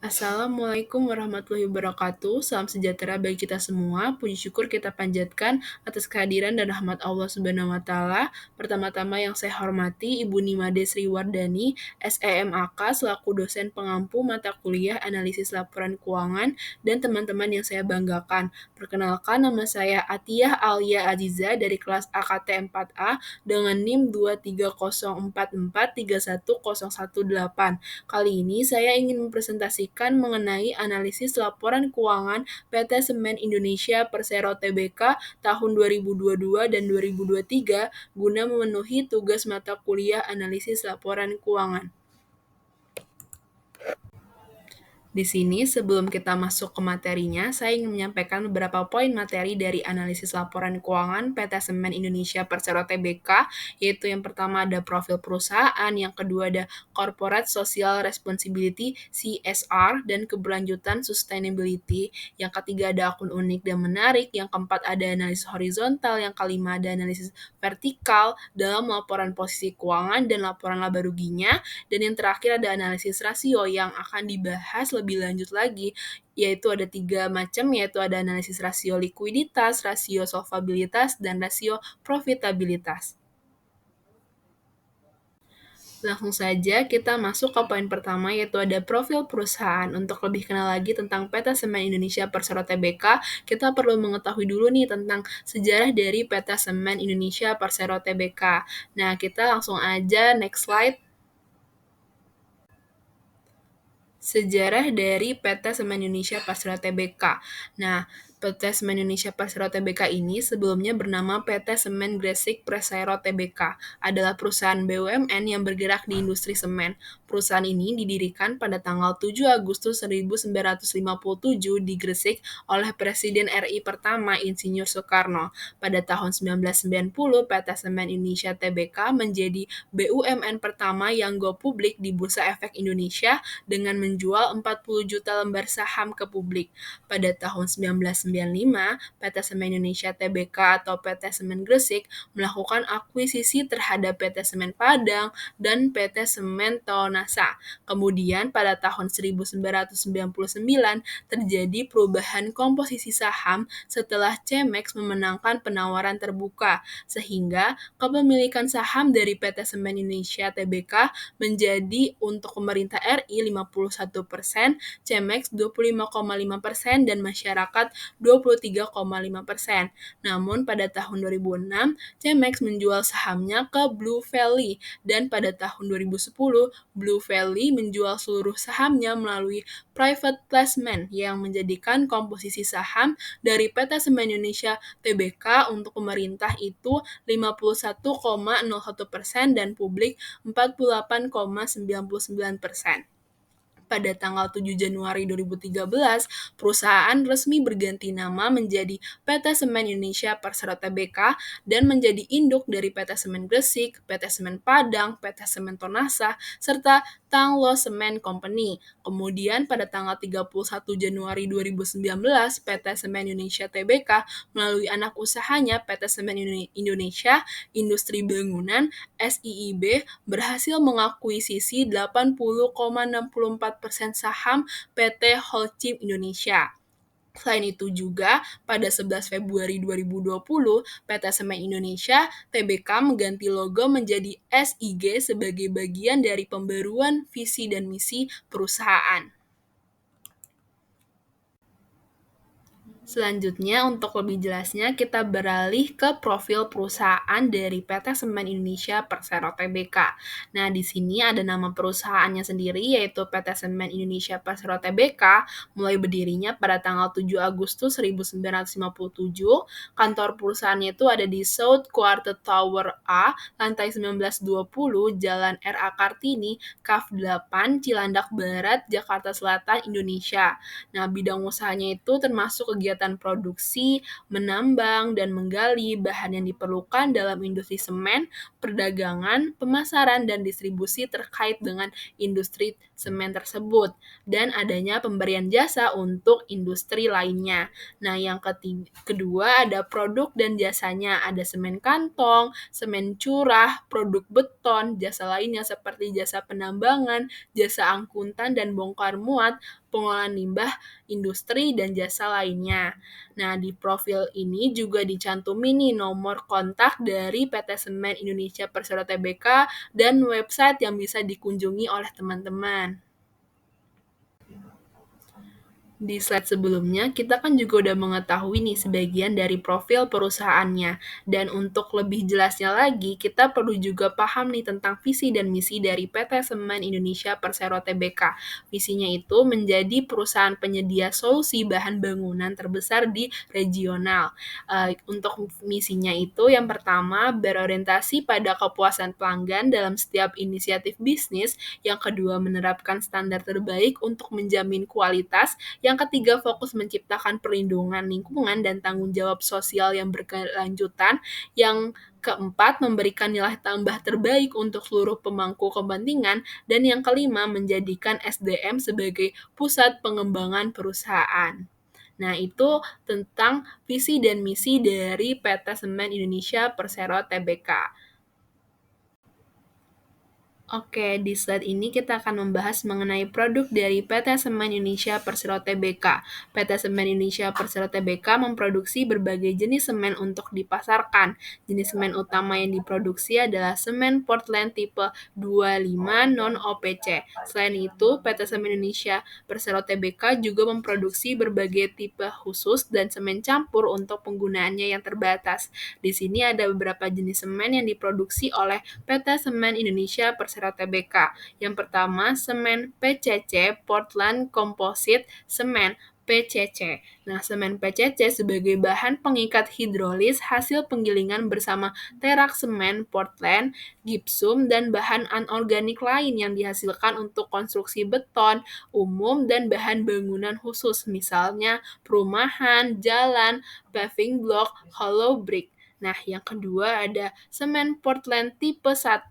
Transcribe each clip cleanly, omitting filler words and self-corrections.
Assalamualaikum warahmatullahi wabarakatuh. Salam sejahtera bagi kita semua. Puji syukur kita panjatkan atas kehadiran dan rahmat Allah Subhanahu wa taala. Pertama-tama yang saya hormati Ibu Nimade Sriwardani, SEMAK selaku dosen pengampu mata kuliah Analisis Laporan Keuangan dan teman-teman yang saya banggakan. Perkenalkan, nama saya Atiyah Alia Aziza dari kelas AKT 4A dengan NIM 23044310118. Kali ini saya ingin mempresentasikan mengenai analisis laporan keuangan PT Semen Indonesia Persero Tbk tahun 2022 dan 2023 guna memenuhi tugas mata kuliah analisis laporan keuangan. Di sini, sebelum kita masuk ke materinya, saya ingin menyampaikan beberapa poin materi dari analisis laporan keuangan PT Semen Indonesia Persero Tbk, yaitu yang pertama ada profil perusahaan, yang kedua ada Corporate Social Responsibility (CSR) dan keberlanjutan sustainability, yang ketiga ada akun unik dan menarik, yang keempat ada analisis horizontal, yang kelima ada analisis vertikal dalam laporan posisi keuangan dan laporan laba ruginya, dan yang terakhir ada analisis rasio yang akan dibahas lebih lanjut lagi, yaitu ada 3 macam, yaitu ada analisis rasio likuiditas, rasio solvabilitas, dan rasio profitabilitas. Langsung saja kita masuk ke poin pertama, yaitu ada profil perusahaan. Untuk lebih kenal lagi tentang PT Semen Indonesia Persero Tbk, kita perlu mengetahui dulu nih tentang sejarah dari PT Semen Indonesia Persero Tbk. Nah, kita langsung aja next slide. Sejarah dari PT Semen Indonesia Persero Tbk. Nah, PT Semen Indonesia Persero Tbk ini sebelumnya bernama PT Semen Gresik Persero Tbk, adalah perusahaan BUMN yang bergerak di industri semen. Perusahaan ini didirikan pada tanggal 7 Agustus 1957 di Gresik oleh Presiden RI pertama Insinyur Soekarno. Pada tahun 1990, PT Semen Indonesia Tbk menjadi BUMN pertama yang go publik di Bursa Efek Indonesia dengan menjual 40 juta lembar saham ke publik. Pada tahun 1995, PT Semen Indonesia Tbk atau PT Semen Gresik melakukan akuisisi terhadap PT Semen Padang dan PT Semen Tonasa. Kemudian pada tahun 1999 terjadi perubahan komposisi saham setelah Cemex memenangkan penawaran terbuka, sehingga kepemilikan saham dari PT Semen Indonesia Tbk menjadi untuk pemerintah RI 51%, Cemex 25,5%, dan masyarakat 23,5%. Namun pada tahun 2006, Cemex menjual sahamnya ke Blue Valley, dan pada tahun 2010, Blue Valley menjual seluruh sahamnya melalui private placement yang menjadikan komposisi saham dari PT Semen Indonesia Tbk untuk pemerintah itu 51,01% dan publik 48,99%. Pada tanggal 7 Januari 2013, perusahaan resmi berganti nama menjadi PT Semen Indonesia Persero Tbk dan menjadi induk dari PT Semen Gresik, PT Semen Padang, PT Semen Tonasa, serta Tanglo Semen Company. Kemudian pada tanggal 31 Januari 2019, PT Semen Indonesia Tbk melalui anak usahanya PT Semen Indonesia Industri Bangunan (SIIB) berhasil mengakuisisi 80,64% saham PT Holcim Indonesia. Selain itu juga, pada 11 Februari 2020, PT Semen Indonesia Tbk mengganti logo menjadi SIG sebagai bagian dari pembaruan visi dan misi perusahaan. Selanjutnya, untuk lebih jelasnya, kita beralih ke profil perusahaan dari PT Semen Indonesia Persero Tbk. Nah, di sini ada nama perusahaannya sendiri, yaitu PT Semen Indonesia Persero Tbk, mulai berdirinya pada tanggal 7 Agustus 1957. Kantor perusahaannya itu ada di South Quarter Tower A, lantai 1920, Jalan R.A. Kartini, Kaf 8, Cilandak Barat, Jakarta Selatan, Indonesia. Nah, bidang usahanya itu termasuk kegiatan kegiatan produksi, menambang, dan menggali bahan yang diperlukan dalam industri semen, perdagangan, pemasaran, dan distribusi terkait dengan industri semen tersebut, dan adanya pemberian jasa untuk industri lainnya. Nah, yang kedua ada produk dan jasanya. Ada semen kantong, semen curah, produk beton, jasa lainnya seperti jasa penambangan, jasa angkutan dan bongkar muat, pengolahan limbah industri, dan jasa lainnya. Nah, di profil ini juga dicantumi nih nomor kontak dari PT Semen Indonesia Persero Tbk dan website yang bisa dikunjungi oleh teman-teman. Di slide sebelumnya, kita kan juga udah mengetahui nih sebagian dari profil perusahaannya. Dan untuk lebih jelasnya lagi, kita perlu juga paham nih tentang visi dan misi dari PT Semen Indonesia Persero Tbk. Visinya itu menjadi perusahaan penyedia solusi bahan bangunan terbesar di regional. Untuk misinya itu, yang pertama, berorientasi pada kepuasan pelanggan dalam setiap inisiatif bisnis. Yang kedua, menerapkan standar terbaik untuk menjamin kualitas. Yang ketiga, fokus menciptakan perlindungan lingkungan dan tanggung jawab sosial yang berkelanjutan. Yang keempat, memberikan nilai tambah terbaik untuk seluruh pemangku kepentingan. Dan yang kelima, menjadikan SDM sebagai pusat pengembangan perusahaan. Nah, itu tentang visi dan misi dari PT Semen Indonesia Persero Tbk. Oke, di slide ini kita akan membahas mengenai produk dari PT Semen Indonesia Persero Tbk. PT Semen Indonesia Persero Tbk memproduksi berbagai jenis semen untuk dipasarkan. Jenis semen utama yang diproduksi adalah semen Portland tipe 25 non-OPC. Selain itu, PT Semen Indonesia Persero Tbk juga memproduksi berbagai tipe khusus dan semen campur untuk penggunaannya yang terbatas. Di sini ada beberapa jenis semen yang diproduksi oleh PT Semen Indonesia Persero Tbk. Yang pertama, semen PCC Portland Composite Semen PCC. Nah, semen PCC sebagai bahan pengikat hidrolis hasil penggilingan bersama terak semen Portland, gipsum, dan bahan anorganik lain yang dihasilkan untuk konstruksi beton umum dan bahan bangunan khusus, misalnya perumahan, jalan, paving block, hollow brick. Nah, yang kedua ada semen Portland tipe 1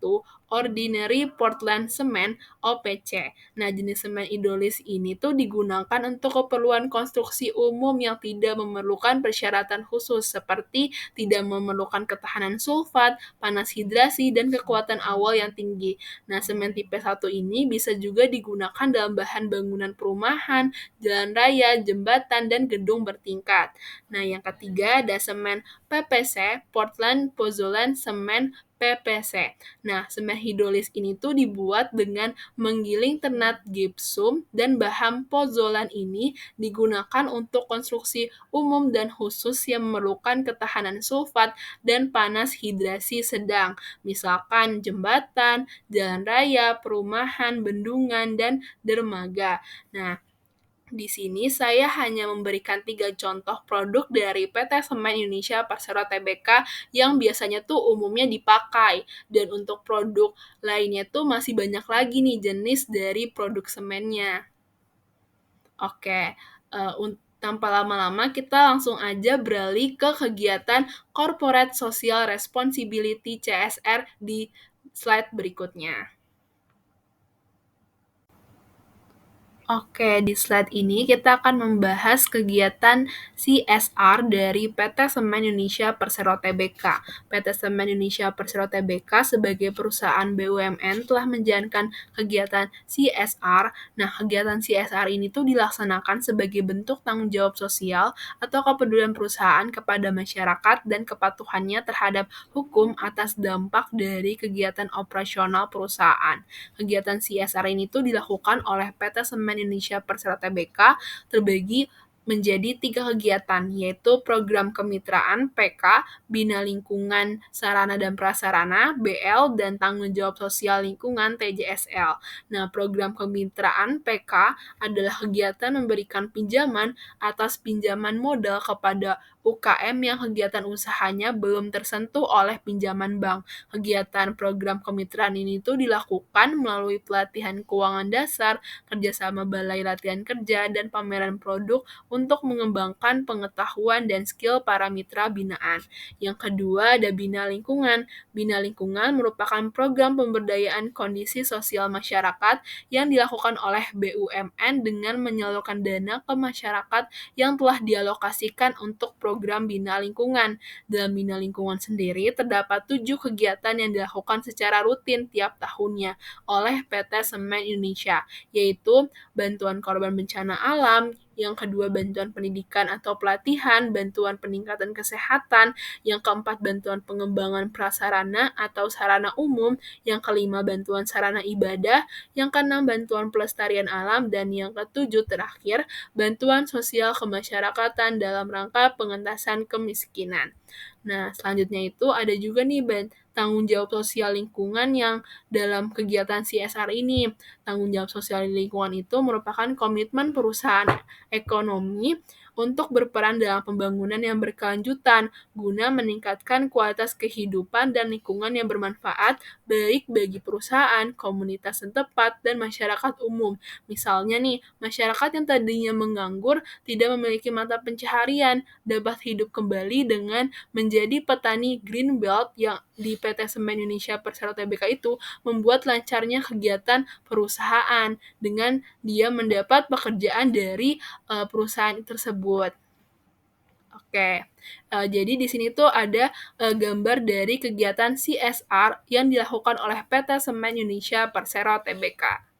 Ordinary Portland Cement OPC. Nah, jenis semen hidrolis ini tuh digunakan untuk keperluan konstruksi umum yang tidak memerlukan persyaratan khusus seperti tidak memerlukan ketahanan sulfat, panas hidrasi, dan kekuatan awal yang tinggi. Nah, semen tipe 1 ini bisa juga digunakan dalam bahan bangunan perumahan, jalan raya, jembatan, dan gedung bertingkat. Nah, yang ketiga ada semen PPC, Portland Pozzolan Cement PPC. Nah, semen hidrolis ini tuh dibuat dengan menggiling ternat gipsum dan bahan pozzolan ini digunakan untuk konstruksi umum dan khusus yang memerlukan ketahanan sulfat dan panas hidrasi sedang, misalkan jembatan, jalan raya, perumahan, bendungan, dan dermaga. Nah, di sini saya hanya memberikan 3 contoh produk dari PT Semen Indonesia Persero Tbk yang biasanya tuh umumnya dipakai. Dan untuk produk lainnya tuh masih banyak lagi nih jenis dari produk semennya. Oke, tanpa lama-lama kita langsung aja beralih ke kegiatan Corporate Social Responsibility CSR di slide berikutnya. Oke, di slide ini kita akan membahas kegiatan CSR dari PT Semen Indonesia Persero Tbk. PT Semen Indonesia Persero Tbk sebagai perusahaan BUMN telah menjalankan kegiatan CSR. Nah, kegiatan CSR ini tuh dilaksanakan sebagai bentuk tanggung jawab sosial atau kepedulian perusahaan kepada masyarakat dan kepatuhannya terhadap hukum atas dampak dari kegiatan operasional perusahaan. Kegiatan CSR ini tuh dilakukan oleh PT Semen Indonesia Persero Tbk terbagi menjadi 3 kegiatan, yaitu program kemitraan PK, Bina Lingkungan Sarana dan Prasarana BL, dan Tanggung Jawab Sosial Lingkungan TJSL. Nah, program kemitraan PK adalah kegiatan memberikan pinjaman atas pinjaman modal kepada UKM yang kegiatan usahanya belum tersentuh oleh pinjaman bank. Kegiatan program kemitraan ini tuh dilakukan melalui pelatihan keuangan dasar, kerjasama balai latihan kerja, dan pameran produk untuk mengembangkan pengetahuan dan skill para mitra binaan. Yang kedua ada Bina Lingkungan. Bina Lingkungan merupakan program pemberdayaan kondisi sosial masyarakat yang dilakukan oleh BUMN dengan menyalurkan dana ke masyarakat yang telah dialokasikan untuk program Bina Lingkungan. Dalam Bina Lingkungan sendiri terdapat 7 kegiatan yang dilakukan secara rutin tiap tahunnya oleh PT Semen Indonesia, yaitu bantuan korban bencana alam, yang kedua bantuan pendidikan atau pelatihan, bantuan peningkatan kesehatan, yang keempat bantuan pengembangan prasarana atau sarana umum, yang kelima bantuan sarana ibadah, yang keenam bantuan pelestarian alam, dan yang ketujuh terakhir bantuan sosial kemasyarakatan dalam rangka pengentasan kemiskinan. Nah, selanjutnya itu ada juga nih tanggung jawab sosial lingkungan yang dalam kegiatan CSR ini. Tanggung jawab sosial lingkungan itu merupakan komitmen perusahaan ekonomi untuk berperan dalam pembangunan yang berkelanjutan guna meningkatkan kualitas kehidupan dan lingkungan yang bermanfaat baik bagi perusahaan, komunitas setempat, dan masyarakat umum. Misalnya nih, masyarakat yang tadinya menganggur tidak memiliki mata pencaharian dapat hidup kembali dengan menjadi petani green belt yang di PT Semen Indonesia Persero Tbk itu membuat lancarnya kegiatan perusahaan dengan dia mendapat pekerjaan dari perusahaan tersebut. Oke, jadi di sini tuh ada gambar dari kegiatan CSR yang dilakukan oleh PT Semen Indonesia Persero Tbk.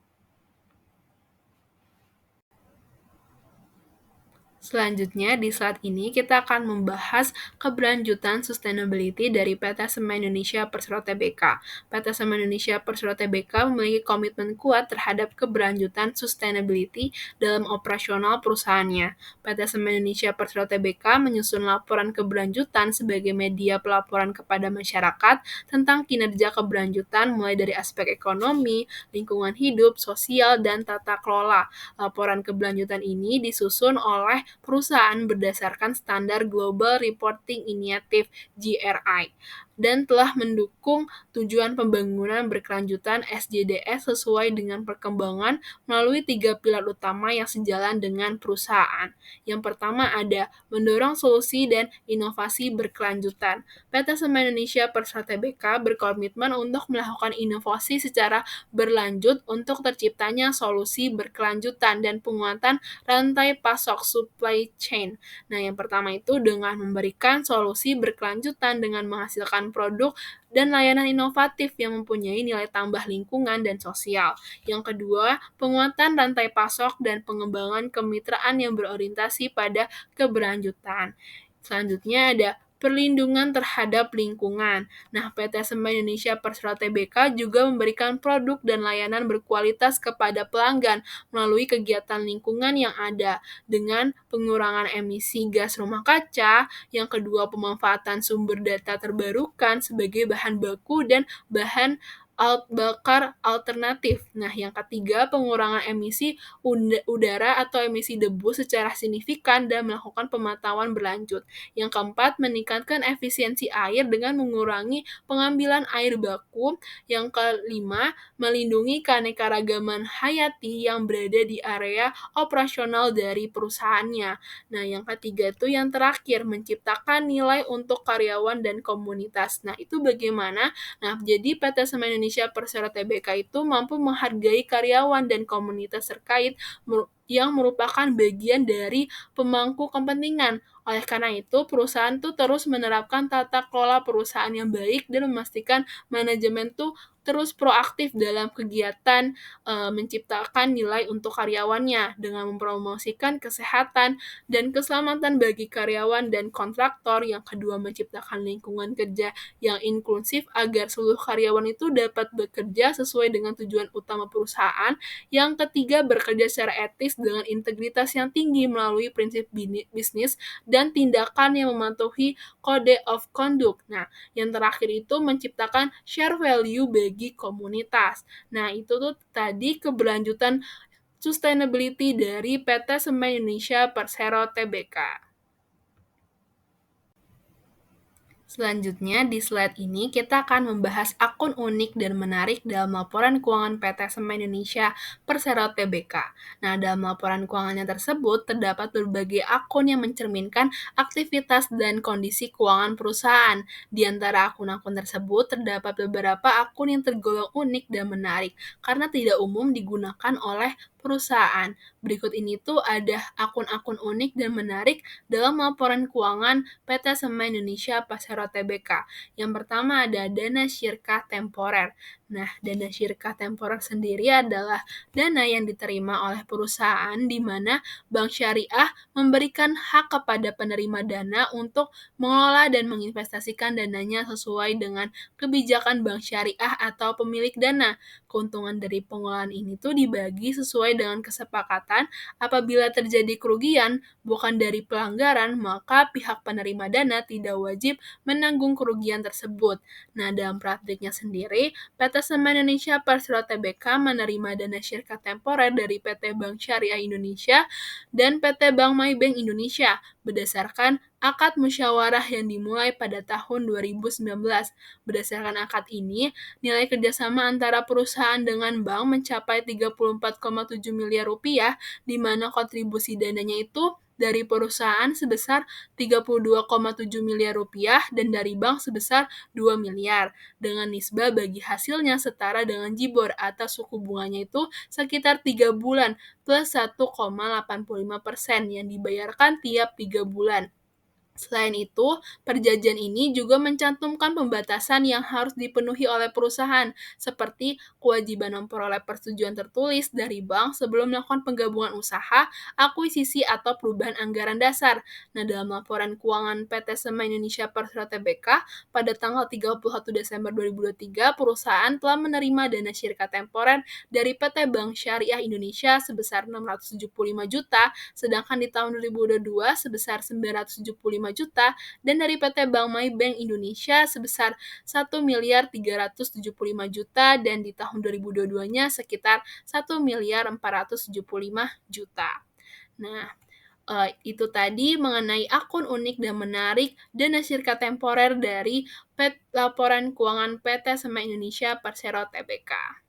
Selanjutnya, di slide ini kita akan membahas keberlanjutan sustainability dari PT Semen Indonesia Persero Tbk. PT Semen Indonesia Persero Tbk memiliki komitmen kuat terhadap keberlanjutan sustainability dalam operasional perusahaannya. PT Semen Indonesia Persero Tbk menyusun laporan keberlanjutan sebagai media pelaporan kepada masyarakat tentang kinerja keberlanjutan mulai dari aspek ekonomi, lingkungan hidup, sosial, dan tata kelola. Laporan keberlanjutan ini disusun oleh perusahaan berdasarkan standar Global Reporting Initiative (GRI) dan telah mendukung tujuan pembangunan berkelanjutan SDGs sesuai dengan perkembangan melalui 3 pilar utama yang sejalan dengan perusahaan. Yang pertama ada mendorong solusi dan inovasi berkelanjutan. PT Semen Indonesia Persero Tbk berkomitmen untuk melakukan inovasi secara berlanjut untuk terciptanya solusi berkelanjutan dan penguatan rantai pasok supply chain. Nah, yang pertama itu dengan memberikan solusi berkelanjutan dengan menghasilkan produk dan layanan inovatif yang mempunyai nilai tambah lingkungan dan sosial. Yang kedua, penguatan rantai pasok dan pengembangan kemitraan yang berorientasi pada keberlanjutan. Selanjutnya ada perlindungan terhadap lingkungan. Nah, PT Semen Indonesia Persero Tbk juga memberikan produk dan layanan berkualitas kepada pelanggan melalui kegiatan lingkungan yang ada dengan pengurangan emisi gas rumah kaca, yang kedua pemanfaatan sumber data terbarukan sebagai bahan baku dan bahan bakar alternatif. Nah, yang ketiga pengurangan emisi udara atau emisi debu secara signifikan dan melakukan pemantauan berlanjut. Yang keempat, meningkatkan efisiensi air dengan mengurangi pengambilan air baku. Yang kelima, melindungi keanekaragaman hayati yang berada di area operasional dari perusahaannya. Nah, yang ketiga itu yang terakhir, menciptakan nilai untuk karyawan dan komunitas. Nah, itu bagaimana? Nah, jadi PT Semen Indonesia Persero Tbk itu mampu menghargai karyawan dan komunitas terkait yang merupakan bagian dari pemangku kepentingan. Oleh karena itu, perusahaan tuh terus menerapkan tata kelola perusahaan yang baik dan memastikan manajemen tuh terus proaktif dalam kegiatan menciptakan nilai untuk karyawannya dengan mempromosikan kesehatan dan keselamatan bagi karyawan dan kontraktor. Yang kedua, menciptakan lingkungan kerja yang inklusif agar seluruh karyawan itu dapat bekerja sesuai dengan tujuan utama perusahaan. Yang ketiga, bekerja secara etis dengan integritas yang tinggi melalui prinsip bisnis dan tindakan yang mematuhi kode of conduct. Nah, yang terakhir itu menciptakan share value bagi komunitas. Nah, itu tuh tadi keberlanjutan sustainability dari PT Semen Indonesia Persero Tbk. Selanjutnya, di slide ini kita akan membahas akun unik dan menarik dalam laporan keuangan PT Semen Indonesia Persero Tbk. Nah, dalam laporan keuangannya tersebut terdapat berbagai akun yang mencerminkan aktivitas dan kondisi keuangan perusahaan. Di antara akun-akun tersebut terdapat beberapa akun yang tergolong unik dan menarik karena tidak umum digunakan oleh perusahaan. Berikut ini tuh ada akun-akun unik dan menarik dalam laporan keuangan PT Semen Indonesia Persero Tbk. Yang pertama ada dana syirkah temporer. Nah, dana syirkah temporer sendiri adalah dana yang diterima oleh perusahaan di mana bank syariah memberikan hak kepada penerima dana untuk mengelola dan menginvestasikan dananya sesuai dengan kebijakan bank syariah atau pemilik dana. Keuntungan dari pengelolaan ini tuh dibagi sesuai dengan kesepakatan. Apabila terjadi kerugian bukan dari pelanggaran, maka pihak penerima dana tidak wajib menanggung kerugian tersebut. Nah, dalam praktiknya sendiri, PT Semen Indonesia Persero Tbk menerima dana syirkah temporer dari PT Bank Syariah Indonesia dan PT Bank Maybank Indonesia berdasarkan akad musyawarah yang dimulai pada tahun 2019. Berdasarkan akad ini, nilai kerjasama antara perusahaan dengan bank mencapai 34,7 miliar rupiah, di mana kontribusi dananya itu dari perusahaan sebesar 32,7 miliar rupiah dan dari bank sebesar 2 miliar dengan nisbah bagi hasilnya setara dengan JIBOR atau suku bunganya itu sekitar 3 bulan plus 1,85% yang dibayarkan tiap 3 bulan. Selain itu, perjanjian ini juga mencantumkan pembatasan yang harus dipenuhi oleh perusahaan, seperti kewajiban memperoleh persetujuan tertulis dari bank sebelum melakukan penggabungan usaha, akuisisi, atau perubahan anggaran dasar. Nah, dalam laporan keuangan PT Semen Indonesia Persero Tbk pada tanggal 31 Desember 2023, perusahaan telah menerima dana syirkah temporer dari PT Bank Syariah Indonesia sebesar 675 juta, sedangkan di tahun 2022 sebesar 975 juta dan dari PT Bank Maybank Indonesia sebesar 1 miliar 375 juta dan di tahun 2022-nya sekitar 1 miliar 475 juta. Nah, itu tadi mengenai akun unik dan menarik dana syirkah temporer dari laporan keuangan PT Semen Indonesia Persero Tbk.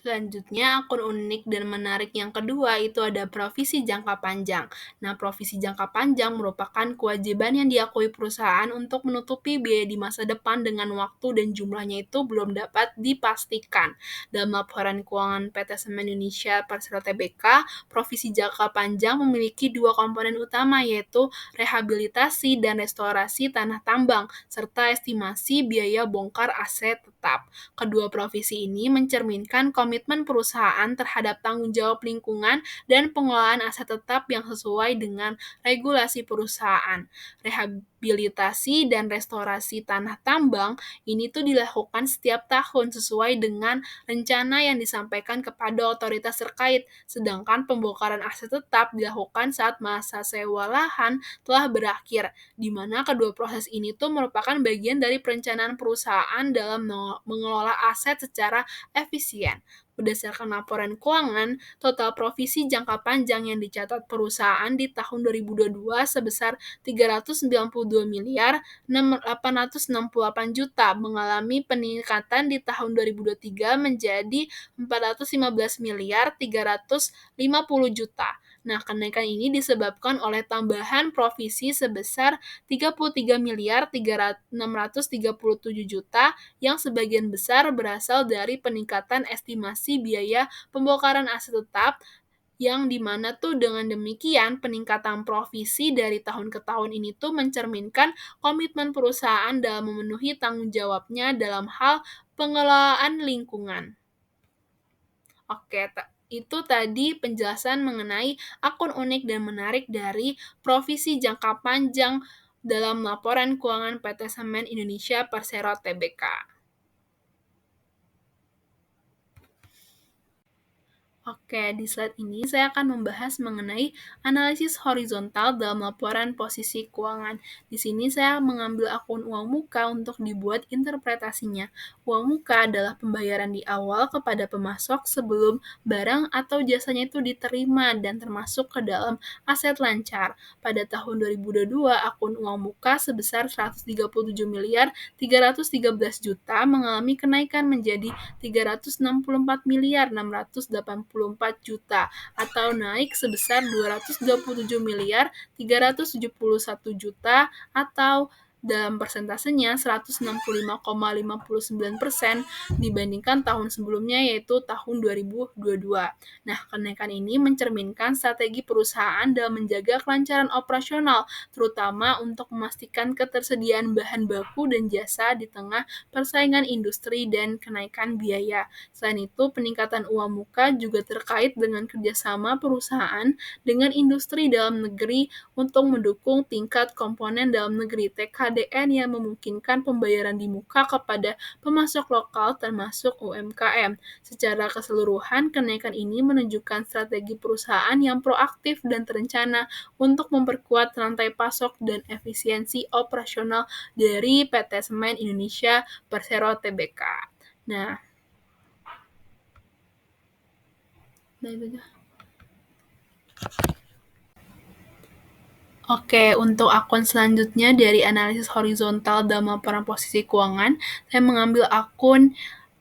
Selanjutnya, akun unik dan menarik yang kedua itu ada provisi jangka panjang. Nah, provisi jangka panjang merupakan kewajiban yang diakui perusahaan untuk menutupi biaya di masa depan dengan waktu dan jumlahnya itu belum dapat dipastikan. Dalam laporan keuangan PT Semen Indonesia Persero Tbk, provisi jangka panjang memiliki dua komponen utama yaitu rehabilitasi dan restorasi tanah tambang serta estimasi biaya bongkar aset tetap. Kedua provisi ini mencerminkan komitmen perusahaan terhadap tanggung jawab lingkungan dan pengelolaan aset tetap yang sesuai dengan regulasi perusahaan. Rehabilitasi dan restorasi tanah tambang ini tuh dilakukan setiap tahun sesuai dengan rencana yang disampaikan kepada otoritas terkait, sedangkan pembongkaran aset tetap dilakukan saat masa sewa lahan telah berakhir, di mana kedua proses ini tuh merupakan bagian dari perencanaan perusahaan dalam mengelola aset secara efisien. Berdasarkan laporan keuangan, total provisi jangka panjang yang dicatat perusahaan di tahun 2022 sebesar 392 miliar 868 juta, mengalami peningkatan di tahun 2023 menjadi 415 miliar 350 juta. Nah, kenaikan ini disebabkan oleh tambahan provisi sebesar 33 miliar 637 juta yang sebagian besar berasal dari peningkatan estimasi biaya pembongkaran aset tetap yang dimana tuh dengan demikian peningkatan provisi dari tahun ke tahun ini tuh mencerminkan komitmen perusahaan dalam memenuhi tanggung jawabnya dalam hal pengelolaan lingkungan. Oke, itu tadi penjelasan mengenai akun unik dan menarik dari provisi jangka panjang dalam laporan keuangan PT Semen Indonesia Persero Tbk. Oke, di slide ini saya akan membahas mengenai analisis horizontal dalam laporan posisi keuangan. Di sini saya mengambil akun uang muka untuk dibuat interpretasinya. Uang muka adalah pembayaran di awal kepada pemasok sebelum barang atau jasanya itu diterima dan termasuk ke dalam aset lancar. Pada tahun 2022, akun uang muka sebesar 137 miliar 313 juta mengalami kenaikan menjadi 364 miliar 684 juta atau naik sebesar 227 miliar 371 juta atau dalam persentasenya 165,59% dibandingkan tahun sebelumnya yaitu tahun 2022. Nah, kenaikan ini mencerminkan strategi perusahaan dalam menjaga kelancaran operasional, terutama untuk memastikan ketersediaan bahan baku dan jasa di tengah persaingan industri dan kenaikan biaya. Selain itu, peningkatan uang muka juga terkait dengan kerjasama perusahaan dengan industri dalam negeri untuk mendukung tingkat komponen dalam negeri (TKDN) yang memungkinkan pembayaran di muka kepada pemasok lokal termasuk UMKM. Secara keseluruhan, kenaikan ini menunjukkan strategi perusahaan yang proaktif dan terencana untuk memperkuat rantai pasok dan efisiensi operasional dari PT Semen Indonesia Persero Tbk. Nah, itu. Oke, untuk akun selanjutnya dari analisis horizontal dalam laporan posisi keuangan, saya mengambil akun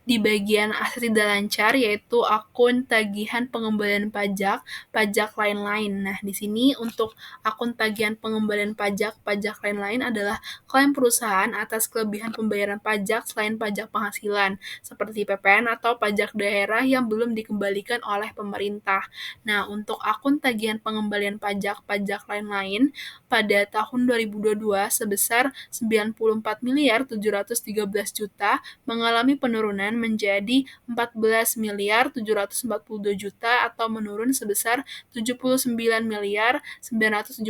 di bagian aset tidak lancar, yaitu akun tagihan pengembalian pajak, pajak lain-lain. Nah, di sini untuk akun tagihan pengembalian pajak, pajak lain-lain adalah klaim perusahaan atas kelebihan pembayaran pajak selain pajak penghasilan, seperti PPN atau pajak daerah yang belum dikembalikan oleh pemerintah. Nah, untuk akun tagihan pengembalian pajak, pajak lain-lain, pada tahun 2022 sebesar 94 miliar 713 juta mengalami penurunan menjadi 14 miliar 742 juta atau menurun sebesar 79 miliar 971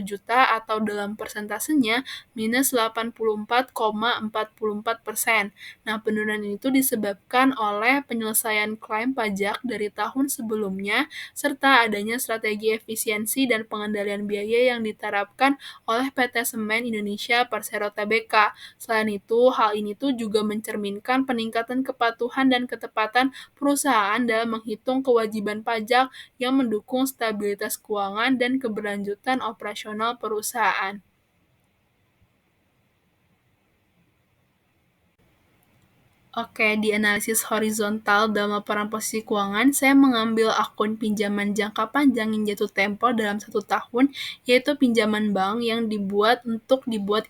juta atau dalam persentasenya minus 84,44%. Nah, penurunan itu disebabkan oleh penyelesaian klaim pajak dari tahun sebelumnya serta adanya strategi efisiensi dan pengendalian biaya yang diterapkan oleh PT Semen Indonesia Persero Tbk. Selain itu, hal ini tuh juga mencerminkan peningkatan kepatuhan dan ketepatan perusahaan dalam menghitung kewajiban pajak yang mendukung stabilitas keuangan dan keberlanjutan operasional perusahaan. Oke, di analisis horizontal dalam laporan posisi keuangan, saya mengambil akun pinjaman jangka panjang yang jatuh tempo dalam 1 tahun, yaitu pinjaman bank yang dibuat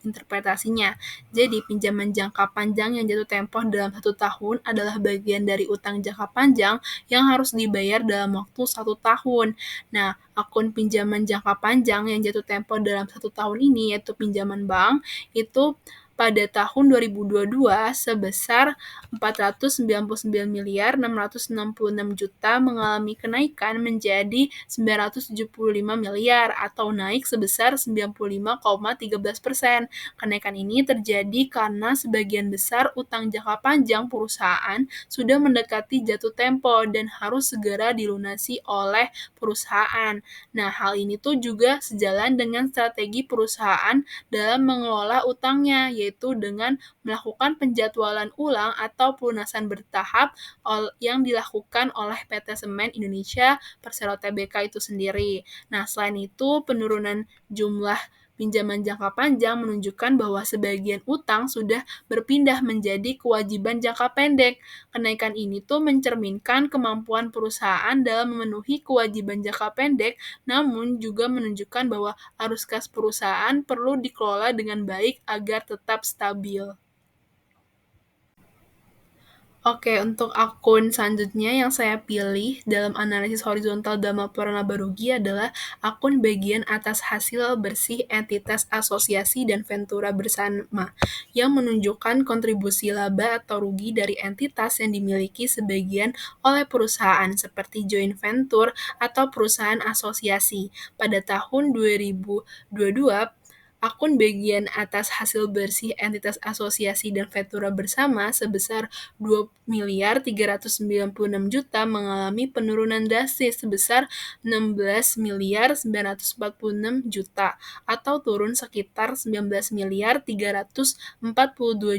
interpretasinya. Jadi, pinjaman jangka panjang yang jatuh tempo dalam 1 tahun adalah bagian dari utang jangka panjang yang harus dibayar dalam waktu 1 tahun. Nah, akun pinjaman jangka panjang yang jatuh tempo dalam 1 tahun ini, yaitu pinjaman bank, itu pada tahun 2022 sebesar 499 miliar 666 juta mengalami kenaikan menjadi 975 miliar atau naik sebesar 95,13%. Kenaikan ini terjadi karena sebagian besar utang jangka panjang perusahaan sudah mendekati jatuh tempo dan harus segera dilunasi oleh perusahaan. Nah, hal ini tuh juga sejalan dengan strategi perusahaan dalam mengelola utangnya, yaitu dengan melakukan penjadwalan ulang atau pelunasan bertahap yang dilakukan oleh PT Semen Indonesia Persero Tbk itu sendiri. Nah, selain itu, penurunan jumlah pinjaman jangka panjang menunjukkan bahwa sebagian utang sudah berpindah menjadi kewajiban jangka pendek. Kenaikan ini tuh mencerminkan kemampuan perusahaan dalam memenuhi kewajiban jangka pendek, namun juga menunjukkan bahwa arus kas perusahaan perlu dikelola dengan baik agar tetap stabil. Oke, untuk akun selanjutnya yang saya pilih dalam analisis horizontal dalam laporan laba rugi adalah akun bagian atas hasil bersih entitas asosiasi dan ventura bersama, yang menunjukkan kontribusi laba atau rugi dari entitas yang dimiliki sebagian oleh perusahaan seperti joint venture atau perusahaan asosiasi. Pada tahun 2022, Akun bagian atas hasil bersih entitas asosiasi dan Ventura bersama sebesar 2.396 juta mengalami penurunan drastis sebesar 16.946 juta atau turun sekitar 19.342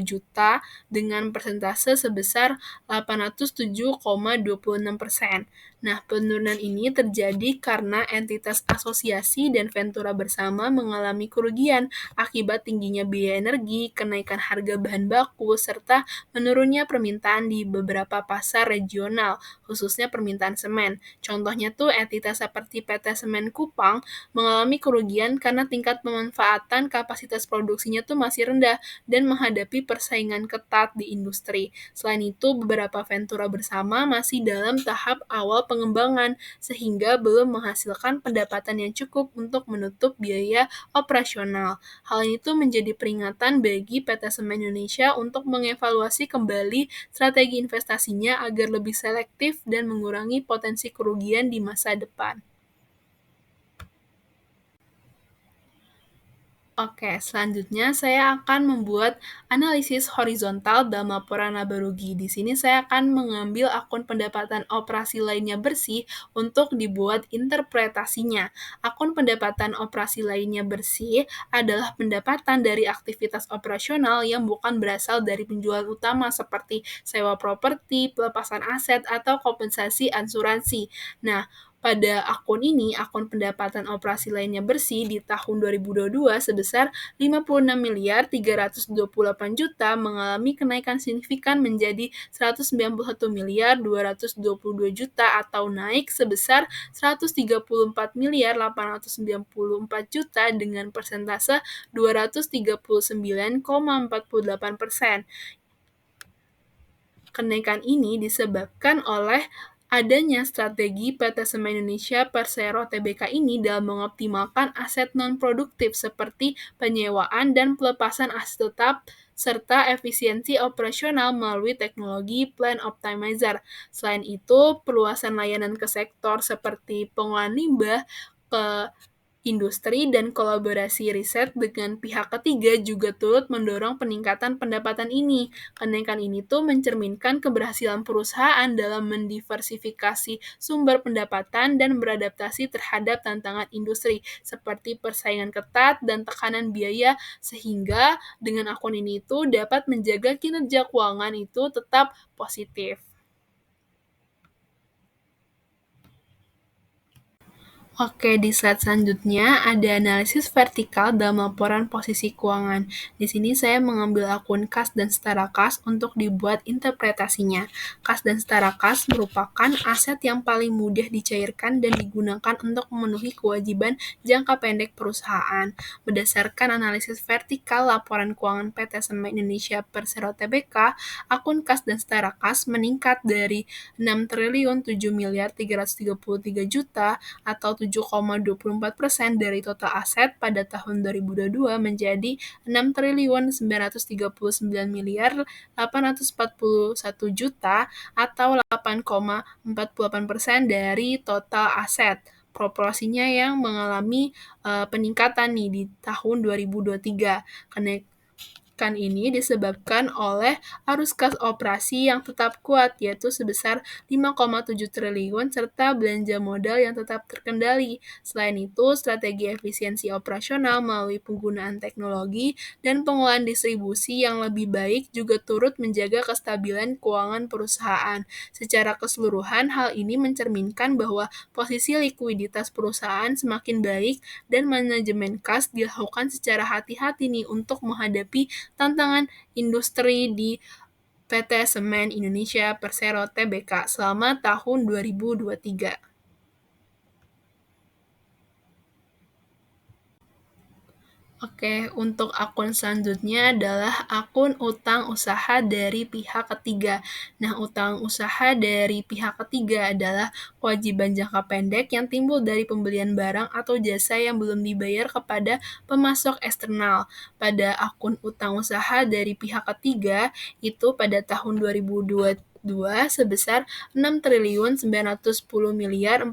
juta dengan persentase sebesar 807,26%. Nah, penurunan ini terjadi karena entitas asosiasi dan Ventura bersama mengalami kerugian akibat tingginya biaya energi, kenaikan harga bahan baku, serta menurunnya permintaan di beberapa pasar regional, khususnya permintaan semen. Contohnya tuh entitas seperti PT Semen Kupang mengalami kerugian karena tingkat pemanfaatan kapasitas produksinya tuh masih rendah dan menghadapi persaingan ketat di industri. Selain itu, beberapa Ventura bersama masih dalam tahap awal pengembangan, sehingga belum menghasilkan pendapatan yang cukup untuk menutup biaya operasional. Hal itu menjadi peringatan bagi PT Semen Indonesia untuk mengevaluasi kembali strategi investasinya agar lebih selektif dan mengurangi potensi kerugian di masa depan. Oke, selanjutnya saya akan membuat analisis horizontal dalam laporan laba rugi. Di sini saya akan mengambil akun pendapatan operasi lainnya bersih untuk dibuat interpretasinya. Akun pendapatan operasi lainnya bersih adalah pendapatan dari aktivitas operasional yang bukan berasal dari penjualan utama seperti sewa properti, pelepasan aset, atau kompensasi asuransi. Nah, pada akun ini, akun pendapatan operasi lainnya bersih di tahun 2022 sebesar 56.328 juta mengalami kenaikan signifikan menjadi 191.222 juta atau naik sebesar 134.894 juta dengan persentase 239,48%. Kenaikan ini disebabkan oleh adanya strategi PT Semen Indonesia Persero Tbk ini dalam mengoptimalkan aset non-produktif seperti penyewaan dan pelepasan aset tetap serta efisiensi operasional melalui teknologi Plan Optimizer. Selain itu, perluasan layanan ke sektor seperti pengolahan limbah ke industri dan kolaborasi riset dengan pihak ketiga juga turut mendorong peningkatan pendapatan ini. Kenaikan ini tuh mencerminkan keberhasilan perusahaan dalam mendiversifikasi sumber pendapatan dan beradaptasi terhadap tantangan industri seperti persaingan ketat dan tekanan biaya sehingga dengan akun ini tuh dapat menjaga kinerja keuangan itu tetap positif. Oke, di slide selanjutnya ada analisis vertikal dalam laporan posisi keuangan. Di sini saya mengambil akun kas dan setara kas untuk dibuat interpretasinya. Kas dan setara kas merupakan aset yang paling mudah dicairkan dan digunakan untuk memenuhi kewajiban jangka pendek perusahaan. Berdasarkan analisis vertikal laporan keuangan PT Semen Indonesia Persero Tbk, akun kas dan setara kas meningkat dari 6.007.333 juta atau 7,24% dari total aset pada tahun 2022 menjadi 6.999.841 juta atau 8,48% dari total aset. Proporsinya yang mengalami peningkatan nih di tahun 2023. Kenaikan ini disebabkan oleh arus kas operasi yang tetap kuat, yaitu sebesar 5,7 triliun, serta belanja modal yang tetap terkendali. Selain itu, strategi efisiensi operasional melalui penggunaan teknologi dan pengolahan distribusi yang lebih baik juga turut menjaga kestabilan keuangan perusahaan. Secara keseluruhan, hal ini mencerminkan bahwa posisi likuiditas perusahaan semakin baik dan manajemen kas dilakukan secara hati-hati nih untuk menghadapi tantangan industri di PT Semen Indonesia Persero Tbk selama tahun 2023. Oke, untuk akun selanjutnya adalah akun utang usaha dari pihak ketiga. Nah, utang usaha dari pihak ketiga adalah kewajiban jangka pendek yang timbul dari pembelian barang atau jasa yang belum dibayar kepada pemasok eksternal. Pada akun utang usaha dari pihak ketiga, itu pada tahun 2022 2022 sebesar 6.910.475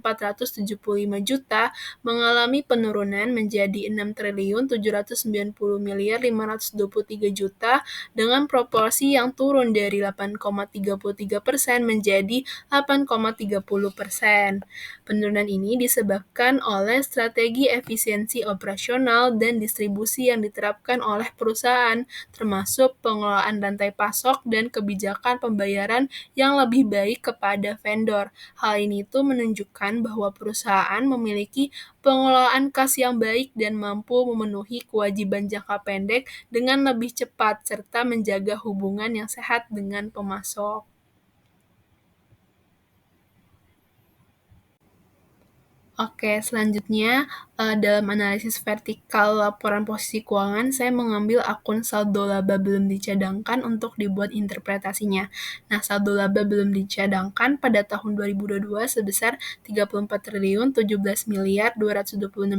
juta mengalami penurunan menjadi 6.790.523 juta dengan proporsi yang turun dari 8,33% menjadi 8,30%. Penurunan ini disebabkan oleh strategi efisiensi operasional dan distribusi yang diterapkan oleh perusahaan, termasuk pengelolaan rantai pasok dan kebijakan pembayaran yang lebih baik kepada vendor. Hal ini tuh menunjukkan bahwa perusahaan memiliki pengelolaan kas yang baik dan mampu memenuhi kewajiban jangka pendek dengan lebih cepat serta menjaga hubungan yang sehat dengan pemasok. Oke, selanjutnya dalam analisis vertikal laporan posisi keuangan, saya mengambil akun saldo laba belum dicadangkan untuk dibuat interpretasinya. Nah, saldo laba belum dicadangkan pada tahun 2022 sebesar 34.017.226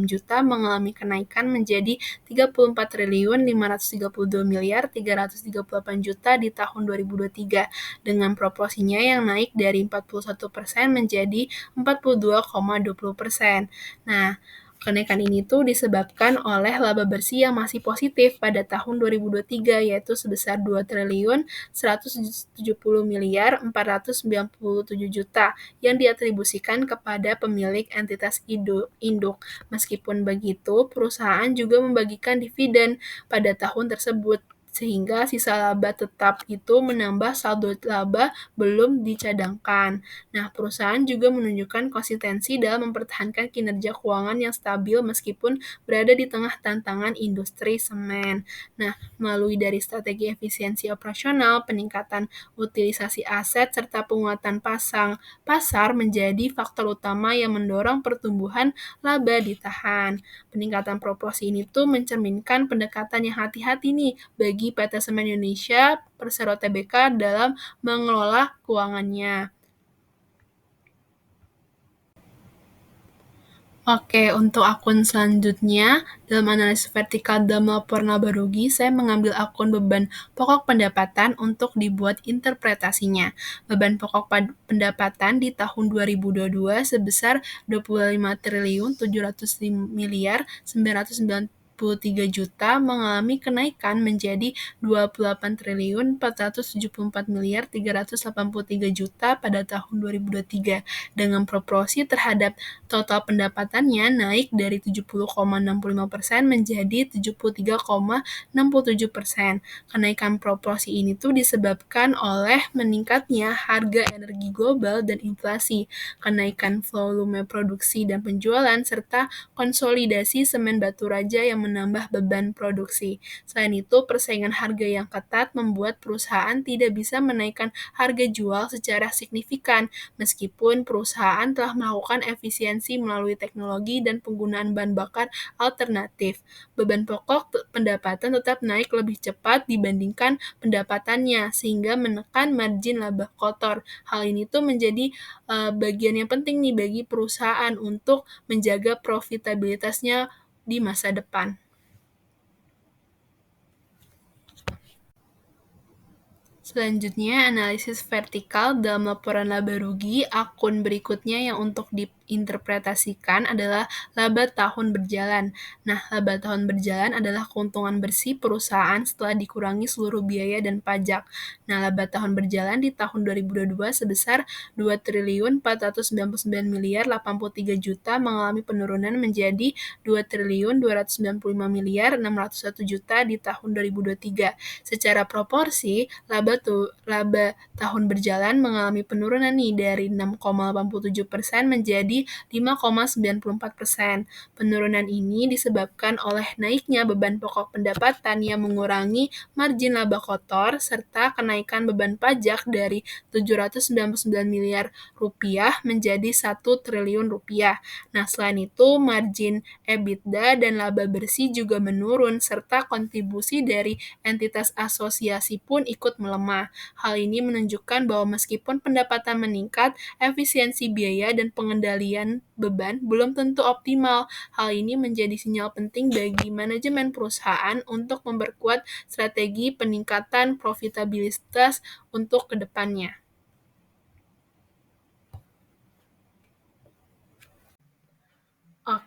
juta mengalami kenaikan menjadi 34.532.338 juta di tahun 2023 dengan proporsinya yang naik dari 41% menjadi 42,20%. Nah, kenaikan ini tuh disebabkan oleh laba bersih yang masih positif pada tahun 2023 yaitu sebesar 2.170.497 juta yang diatribusikan kepada pemilik entitas induk. Meskipun begitu, perusahaan juga membagikan dividen pada tahun tersebut sehingga sisa laba tetap itu menambah saldo laba belum dicadangkan. Nah, perusahaan juga menunjukkan konsistensi dalam mempertahankan kinerja keuangan yang stabil meskipun berada di tengah tantangan industri semen. Nah, melalui dari strategi efisiensi operasional, peningkatan utilisasi aset, serta penguatan pasar menjadi faktor utama yang mendorong pertumbuhan laba ditahan. Peningkatan proporsi ini tuh mencerminkan pendekatan yang hati-hati nih bagi PT Semen Indonesia Persero Tbk dalam mengelola keuangannya. Oke, untuk akun selanjutnya, dalam analisis vertikal dalam laporan laba rugi, saya mengambil akun beban pokok pendapatan untuk dibuat interpretasinya. Beban pokok pendapatan di tahun 2022 sebesar 25.700.993 juta mengalami kenaikan menjadi 28.474.383 juta pada tahun 2023 dengan proporsi terhadap total pendapatannya naik dari 70,65% menjadi 73,67%. Kenaikan proporsi ini tuh disebabkan oleh meningkatnya harga energi global dan inflasi, kenaikan volume produksi dan penjualan, serta konsolidasi semen batu raja yang menambah beban produksi. Selain itu, persaingan harga yang ketat membuat perusahaan tidak bisa menaikkan harga jual secara signifikan, meskipun perusahaan telah melakukan efisiensi melalui teknologi dan penggunaan bahan bakar alternatif. Beban pokok pendapatan tetap naik lebih cepat dibandingkan pendapatannya, sehingga menekan margin laba kotor. Hal ini tuh menjadi bagian yang penting nih bagi perusahaan untuk menjaga profitabilitasnya di masa depan. Selanjutnya, analisis vertikal dalam laporan laba rugi. Akun berikutnya yang untuk diinterpretasikan adalah laba tahun berjalan. Nah, laba tahun berjalan adalah keuntungan bersih perusahaan setelah dikurangi seluruh biaya dan pajak. Nah, laba tahun berjalan di tahun 2022 sebesar 2.499.083 juta mengalami penurunan menjadi 2.295.601 juta di tahun 2023. Secara proporsi, laba tahun berjalan mengalami penurunan nih dari 6,87% menjadi 5,94%. Penurunan ini disebabkan oleh naiknya beban pokok pendapatan yang mengurangi margin laba kotor serta kenaikan beban pajak dari 799 miliar rupiah menjadi 1 triliun rupiah. Nah, selain itu margin EBITDA dan laba bersih juga menurun serta kontribusi dari entitas asosiasi pun ikut melemah. Hal ini menunjukkan bahwa meskipun pendapatan meningkat, efisiensi biaya dan pengendalian beban belum tentu optimal. Hal ini menjadi sinyal penting bagi manajemen perusahaan untuk memperkuat strategi peningkatan profitabilitas untuk kedepannya.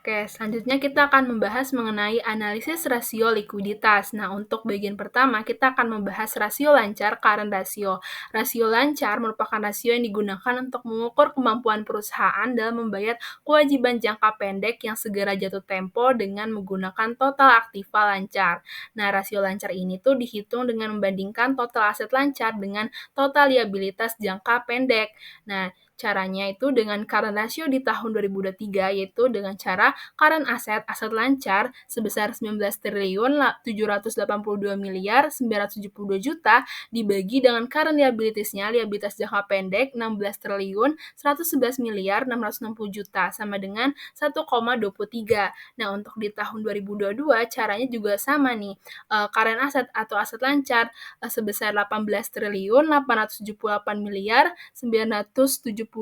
Oke, selanjutnya kita akan membahas mengenai analisis rasio likuiditas. Nah, untuk bagian pertama, kita akan membahas rasio lancar current ratio. Rasio lancar merupakan rasio yang digunakan untuk mengukur kemampuan perusahaan dalam membayar kewajiban jangka pendek yang segera jatuh tempo dengan menggunakan total aktiva lancar. Nah, rasio lancar ini tuh dihitung dengan membandingkan total aset lancar dengan total liabilitas jangka pendek. Nah, caranya itu dengan current ratio di tahun 2023, yaitu dengan cara current aset lancar sebesar 19 triliun 782 miliar 972 juta dibagi dengan current liabilities-nya, liabilitas jangka pendek 16 triliun 111 miliar 660 juta sama dengan 1,23. Nah, untuk di tahun 2022 caranya juga sama nih. Current aset atau aset lancar sebesar 18 triliun 878 miliar 979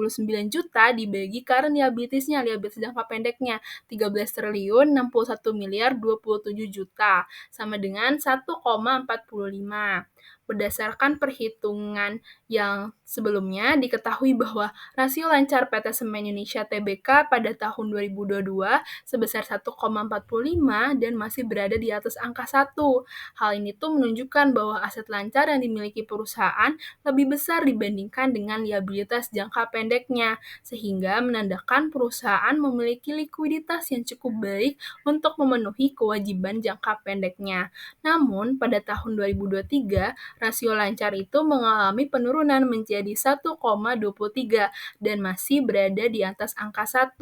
juta dibagi current liabilities-nya, liabilitas jangka pendeknya 13 triliun 61 miliar 27 juta sama dengan 1,45. Berdasarkan perhitungan yang sebelumnya diketahui bahwa rasio lancar PT Semen Indonesia Tbk pada tahun 2022 sebesar 1,45 dan masih berada di atas angka 1. Hal ini tuh menunjukkan bahwa aset lancar yang dimiliki perusahaan lebih besar dibandingkan dengan liabilitas jangka pendeknya, sehingga menandakan perusahaan memiliki likuiditas yang cukup baik untuk memenuhi kewajiban jangka pendeknya. Namun, pada tahun 2023, rasio lancar itu mengalami penurunan menjadi 1,23 dan masih berada di atas angka 1.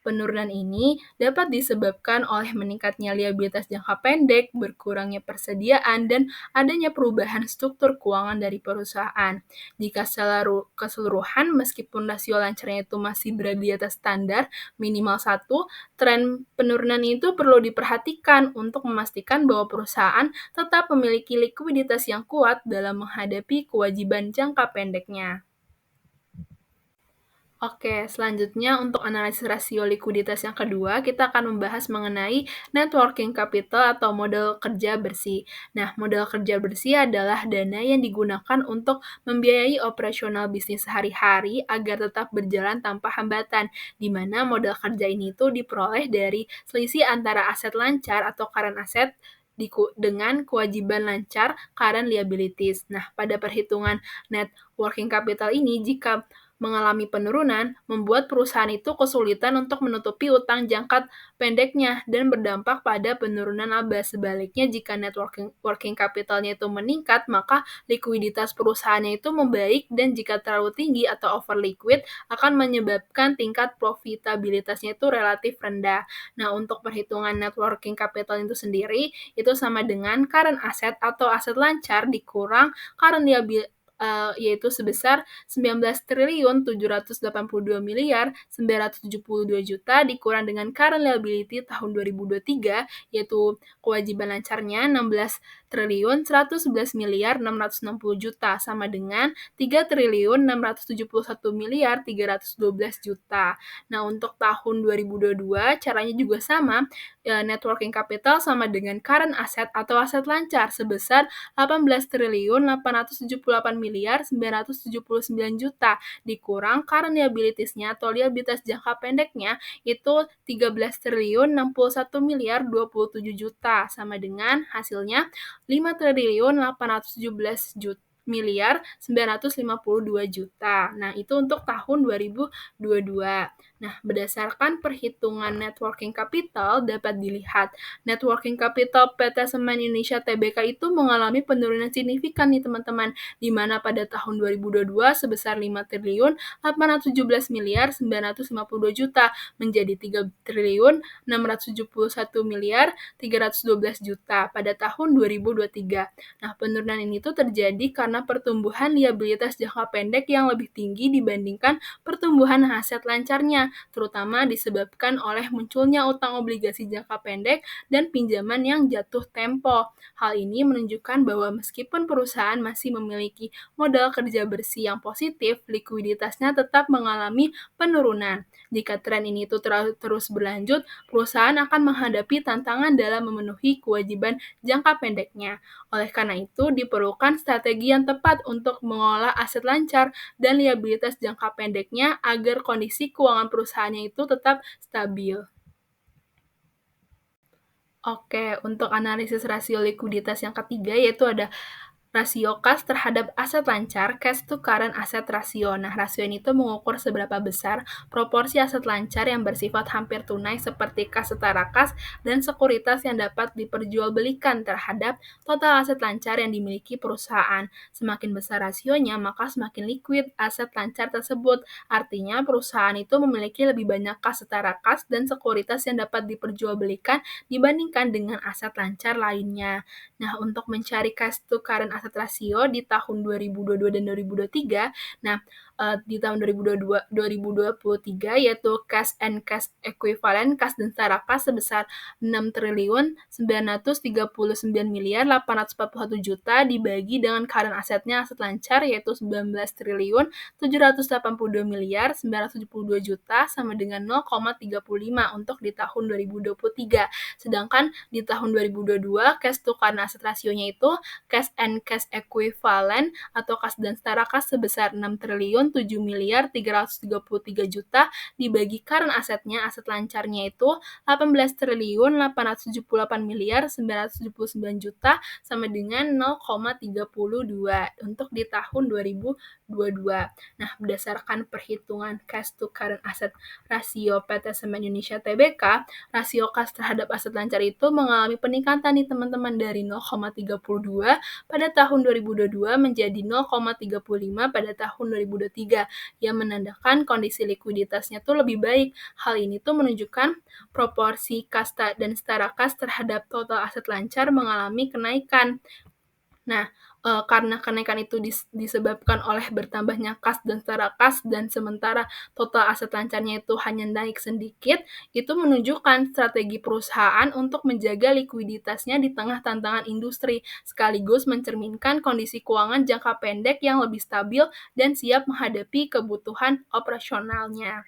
Penurunan ini dapat disebabkan oleh meningkatnya liabilitas jangka pendek, berkurangnya persediaan, dan adanya perubahan struktur keuangan dari perusahaan. Jika secara keseluruhan, meskipun rasio lancarnya itu masih berada di atas standar minimal 1, tren penurunan itu perlu diperhatikan untuk memastikan bahwa perusahaan tetap memiliki likuiditas yang kuat dalam menghadapi kewajiban jangka pendeknya. Oke, selanjutnya untuk analisis rasio likuiditas yang kedua, kita akan membahas mengenai net working capital atau modal kerja bersih. Nah, modal kerja bersih adalah dana yang digunakan untuk membiayai operasional bisnis sehari-hari agar tetap berjalan tanpa hambatan, di mana modal kerja ini tuh diperoleh dari selisih antara aset lancar atau current asset dengan kewajiban lancar current liabilities. Nah, pada perhitungan net working capital ini, jika mengalami penurunan, membuat perusahaan itu kesulitan untuk menutupi utang jangka pendeknya dan berdampak pada penurunan laba. Sebaliknya, jika net working capital-nya itu meningkat, maka likuiditas perusahaannya itu membaik dan jika terlalu tinggi atau over liquid akan menyebabkan tingkat profitabilitasnya itu relatif rendah. Nah, untuk perhitungan net working capital itu sendiri, itu sama dengan current asset atau aset lancar dikurang current liability yaitu sebesar 19 triliun 782 miliar 972 juta dikurang dengan current liability tahun 2023 yaitu kewajiban lancarnya 16 triliun 111 miliar 660 juta sama dengan 3 triliun 671 miliar 312 juta. Nah, untuk tahun 2022 caranya juga sama, net working capital sama dengan current asset atau aset lancar sebesar 18 triliun 878 miliar 979 juta dikurang current liabilities-nya atau liabilitas jangka pendeknya itu 13 triliun 61 miliar 27 juta sama dengan hasilnya 5 triliun 817 juta miliar 952 juta. Nah, itu untuk tahun 2022. Nah, berdasarkan perhitungan net working capital dapat dilihat net working capital PT Semen Indonesia Tbk itu mengalami penurunan signifikan nih teman-teman, di mana pada tahun 2022 sebesar 5 triliun 817 miliar 952 juta menjadi 3 triliun 671 miliar 312 juta pada tahun 2023. Nah, penurunan ini tuh terjadi karena pertumbuhan liabilitas jangka pendek yang lebih tinggi dibandingkan pertumbuhan aset lancarnya, terutama disebabkan oleh munculnya utang obligasi jangka pendek dan pinjaman yang jatuh tempo. Hal ini menunjukkan bahwa meskipun perusahaan masih memiliki modal kerja bersih yang positif, likuiditasnya tetap mengalami penurunan. Jika tren ini terus berlanjut, perusahaan akan menghadapi tantangan dalam memenuhi kewajiban jangka pendeknya. Oleh karena itu, diperlukan strategi yang tepat untuk mengolah aset lancar dan liabilitas jangka pendeknya agar kondisi keuangan perusahaannya itu tetap stabil. Oke, untuk analisis rasio likuiditas yang ketiga yaitu ada rasio kas terhadap aset lancar, cash to current asset ratio. Nah, rasio ini tuh mengukur seberapa besar proporsi aset lancar yang bersifat hampir tunai seperti kas setara kas dan sekuritas yang dapat diperjualbelikan terhadap total aset lancar yang dimiliki perusahaan. Semakin besar rasionya, maka semakin liquid aset lancar tersebut. Artinya, perusahaan itu memiliki lebih banyak kas setara kas dan sekuritas yang dapat diperjualbelikan dibandingkan dengan aset lancar lainnya. Nah, untuk mencari cash to current asset ratio di tahun 2022 dan 2023, nah, di tahun 2023 yaitu cash and cash equivalent, kas dan setara kas sebesar 6.939.841 juta dibagi dengan current asetnya aset lancar yaitu 19.782.972 juta sama dengan 0,35 untuk di tahun 2023. Sedangkan di tahun 2022 cash to current asset rasionya itu cash and cash equivalent atau kas dan setara kas sebesar 6.007.333 juta dibagi current asetnya aset lancarnya itu 18.878.979 juta sama dengan 0,32 untuk di tahun 2022. Nah, berdasarkan perhitungan cash to current asset rasio PT Semen Indonesia Tbk, rasio kas terhadap aset lancar itu mengalami peningkatan nih teman-teman dari 0,32 pada tahun 2022 menjadi 0,35 pada tahun 2023 yang menandakan kondisi likuiditasnya tuh lebih baik. Hal ini tuh menunjukkan proporsi kas dan setara kas terhadap total aset lancar mengalami kenaikan. Nah, karena kenaikan itu disebabkan oleh bertambahnya kas dan setara kas dan sementara total aset lancarnya itu hanya naik sedikit, itu menunjukkan strategi perusahaan untuk menjaga likuiditasnya di tengah tantangan industri, sekaligus mencerminkan kondisi keuangan jangka pendek yang lebih stabil dan siap menghadapi kebutuhan operasionalnya.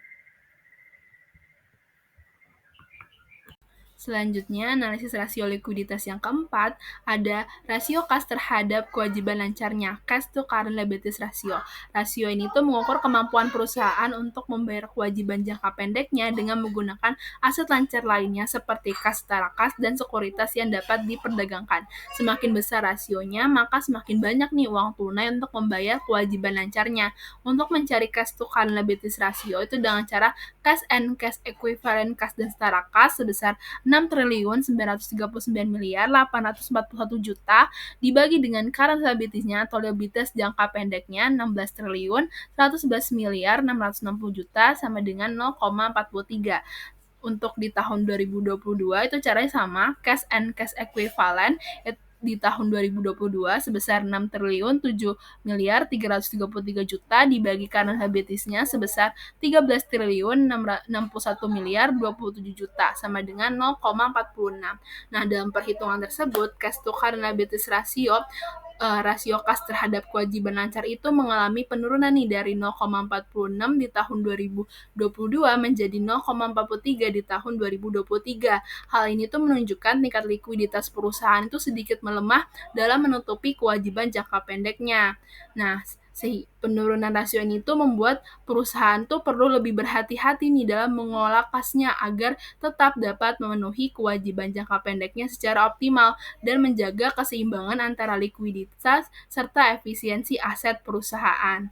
Selanjutnya, analisis rasio likuiditas yang keempat, ada rasio kas terhadap kewajiban lancarnya, cash to current liabilities ratio. Rasio ini tuh mengukur kemampuan perusahaan untuk membayar kewajiban jangka pendeknya dengan menggunakan aset lancar lainnya seperti kas setara kas dan sekuritas yang dapat diperdagangkan. Semakin besar rasionya, maka semakin banyak nih uang tunai untuk membayar kewajiban lancarnya. Untuk mencari cash to current liabilities ratio itu dengan cara cash and cash equivalent kas dan setara kas sebesar 6.939.841 juta dibagi dengan current liabilities-nya atau liabilitas jangka pendeknya 16.111.660 juta sama dengan 0,43. Untuk di tahun 2022 itu caranya sama, cash and cash equivalent di tahun 2022 sebesar 6.007.333 juta dibagi current liabilities-nya sebesar 13.661.027 juta sama dengan 0,46. Nah, dalam perhitungan tersebut, cash to current liabilities ratio rasio kas terhadap kewajiban lancar itu mengalami penurunan nih dari 0,46 di tahun 2022 menjadi 0,43 di tahun 2023. Hal ini tuh menunjukkan tingkat likuiditas perusahaan itu sedikit melemah dalam menutupi kewajiban jangka pendeknya. Nah, penurunan rasio ini tuh membuat perusahaan tuh perlu lebih berhati-hati nih dalam mengelola kasnya agar tetap dapat memenuhi kewajiban jangka pendeknya secara optimal dan menjaga keseimbangan antara likuiditas serta efisiensi aset perusahaan.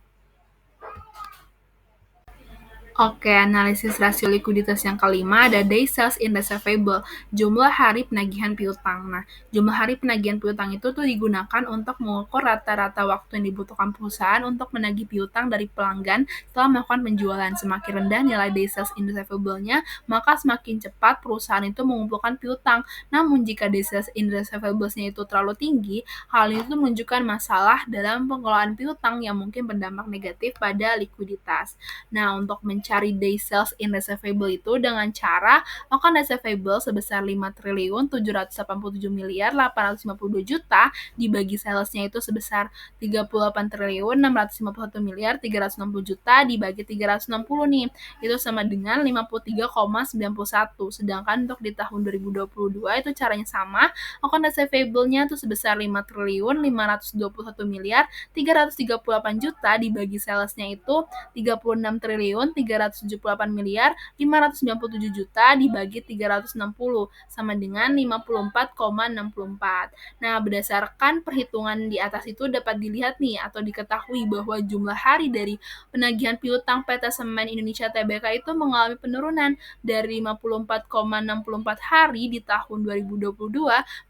Oke, analisis rasio likuiditas yang kelima ada day sales in receivable, jumlah hari penagihan piutang. Nah, jumlah hari penagihan piutang itu tuh digunakan untuk mengukur rata-rata waktu yang dibutuhkan perusahaan untuk menagih piutang dari pelanggan setelah melakukan penjualan. Semakin rendah nilai day sales in receivable-nya, maka semakin cepat perusahaan itu mengumpulkan piutang. Namun, jika day sales in receivables-nya itu terlalu tinggi, hal itu menunjukkan masalah dalam pengelolaan piutang yang mungkin berdampak negatif pada likuiditas. Nah, untuk mencari day sales in receivable itu dengan cara melakukan receivable sebesar 5.787.852 juta dibagi salesnya itu sebesar 38.651.360 juta dibagi 360 nih. Itu sama dengan 53,91. Sedangkan untuk di tahun 2022 itu caranya sama, melakukan receivable-nya itu sebesar 5.521.338 juta dibagi salesnya itu 36.300 378.597.000.000 dibagi 360 sama dengan 54,64. Nah, berdasarkan perhitungan di atas itu dapat dilihat nih atau diketahui bahwa jumlah hari dari penagihan piutang PT Semen Indonesia Tbk itu mengalami penurunan dari 54,64 hari di tahun 2022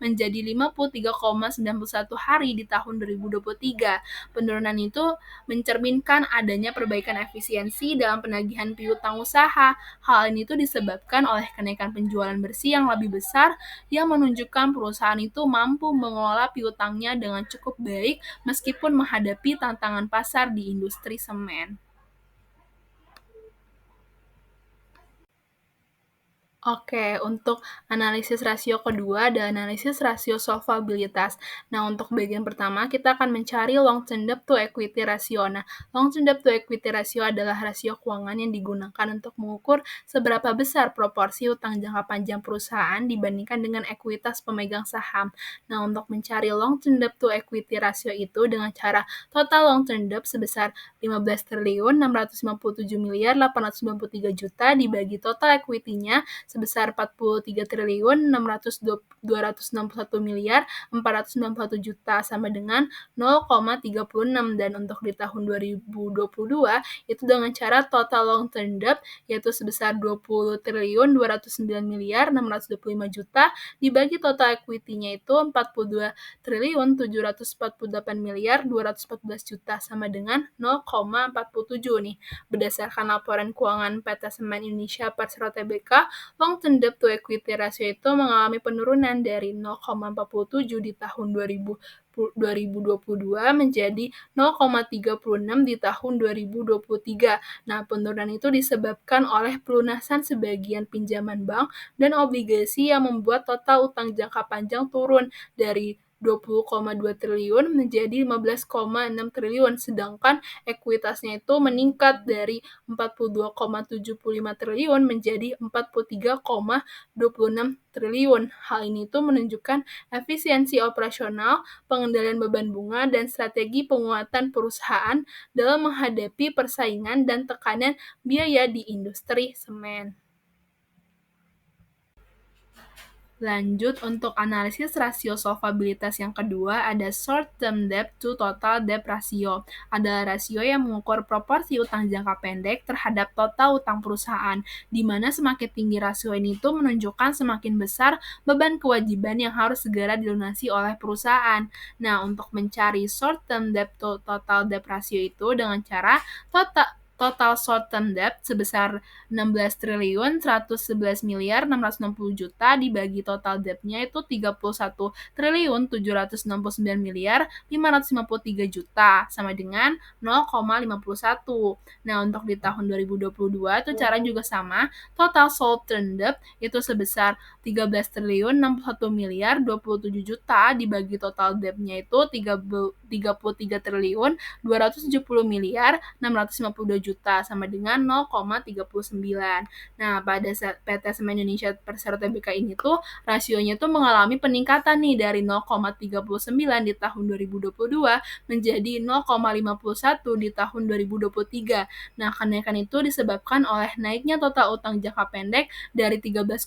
menjadi 53,91 hari di tahun 2023. Penurunan itu mencerminkan adanya perbaikan efisiensi dalam penagihan piutang usaha. Hal ini tuh disebabkan oleh kenaikan penjualan bersih yang lebih besar yang menunjukkan perusahaan itu mampu mengelola piutangnya dengan cukup baik meskipun menghadapi tantangan pasar di industri semen. Oke, untuk analisis rasio kedua ada analisis rasio solvabilitas. Nah, untuk bagian pertama kita akan mencari long term debt to equity ratio. Nah, long term debt to equity ratio adalah rasio keuangan yang digunakan untuk mengukur seberapa besar proporsi utang jangka panjang perusahaan dibandingkan dengan ekuitas pemegang saham. Nah, untuk mencari long term debt to equity ratio itu dengan cara total long term debt sebesar 15.657.893.000.000 dibagi total equity-nya sebesar 43.661.491.491.000.000 sama dengan 0,36. Dan untuk di tahun 2022 itu dengan cara total long term debt yaitu sebesar 20.209.625.000.000 dibagi total equity-nya itu 42.748.214.000.000 sama dengan 0,47 nih. Berdasarkan laporan keuangan PT Semen Indonesia Persero Tbk, long term debt to equity ratio itu mengalami penurunan dari 0,47 di tahun 2022 menjadi 0,36 di tahun 2023. Nah, penurunan itu disebabkan oleh pelunasan sebagian pinjaman bank dan obligasi yang membuat total utang jangka panjang turun dari 20,2 triliun menjadi 15,6 triliun, sedangkan ekuitasnya itu meningkat dari 42,75 triliun menjadi 43,26 triliun. Hal ini tuh menunjukkan efisiensi operasional, pengendalian beban bunga, dan strategi penguatan perusahaan dalam menghadapi persaingan dan tekanan biaya di industri semen. Lanjut, untuk analisis rasio solvabilitas yang kedua ada short term debt to total debt ratio. Adalah rasio yang mengukur proporsi utang jangka pendek terhadap total utang perusahaan, di mana semakin tinggi rasio ini tuh menunjukkan semakin besar beban kewajiban yang harus segera dilunasi oleh perusahaan. Nah, untuk mencari short term debt to total debt ratio itu dengan cara total short term debt sebesar 16.111.660.000.000 dibagi total debt-nya itu 31.799.553.000.000 sama dengan 0,51. Nah, untuk di tahun 2022 itu cara juga sama. Total short term debt itu sebesar 13.061.027.000.000 dibagi total debt-nya itu 33.270.652.000.000 sama dengan 0,39. Nah, pada saat PT Semen Indonesia Persero Tbk ini tuh rasionya tuh mengalami peningkatan nih dari 0,39 di tahun 2022 menjadi 0,51 di tahun 2023. Nah, kenaikan itu disebabkan oleh naiknya total utang jangka pendek dari 13,6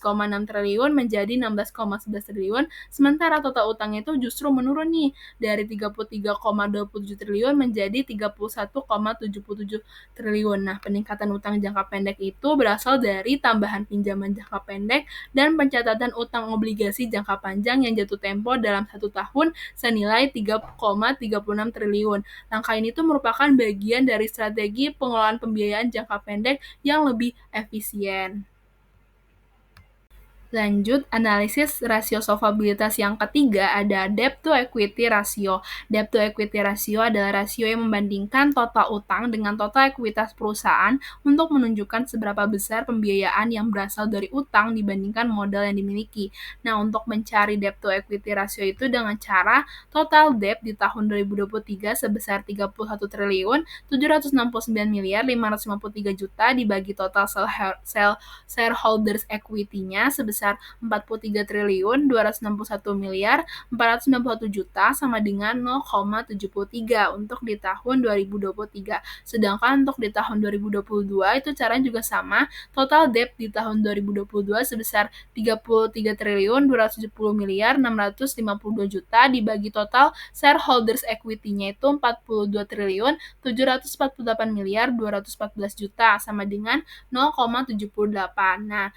triliun menjadi 16,11 triliun, sementara total utangnya itu justru menurun nih dari 33,27 triliun menjadi 31,77 triliun. Nah, peningkatan utang jangka pendek itu berasal dari tambahan pinjaman jangka pendek dan pencatatan utang obligasi jangka panjang yang jatuh tempo dalam 1 tahun senilai 3,36 triliun. Langkah ini tuh merupakan bagian dari strategi pengelolaan pembiayaan jangka pendek yang lebih efisien. Lanjut, analisis rasio solvabilitas yang ketiga ada debt to equity ratio. Debt to equity ratio adalah rasio yang membandingkan total utang dengan total ekuitas perusahaan untuk menunjukkan seberapa besar pembiayaan yang berasal dari utang dibandingkan modal yang dimiliki. Nah, untuk mencari debt to equity ratio itu dengan cara total debt di tahun 2023 sebesar 31.769.553.000.000 dibagi total shareholders equity-nya sebesar sebesar 43.261.491 juta sama dengan 0,73 untuk di tahun 2023. Sedangkan untuk di tahun 2022 itu caranya juga sama, total debt di tahun 2022 sebesar 33.270.652 juta dibagi total shareholders equity-nya itu 42.748.214 juta sama dengan 0,78. Nah,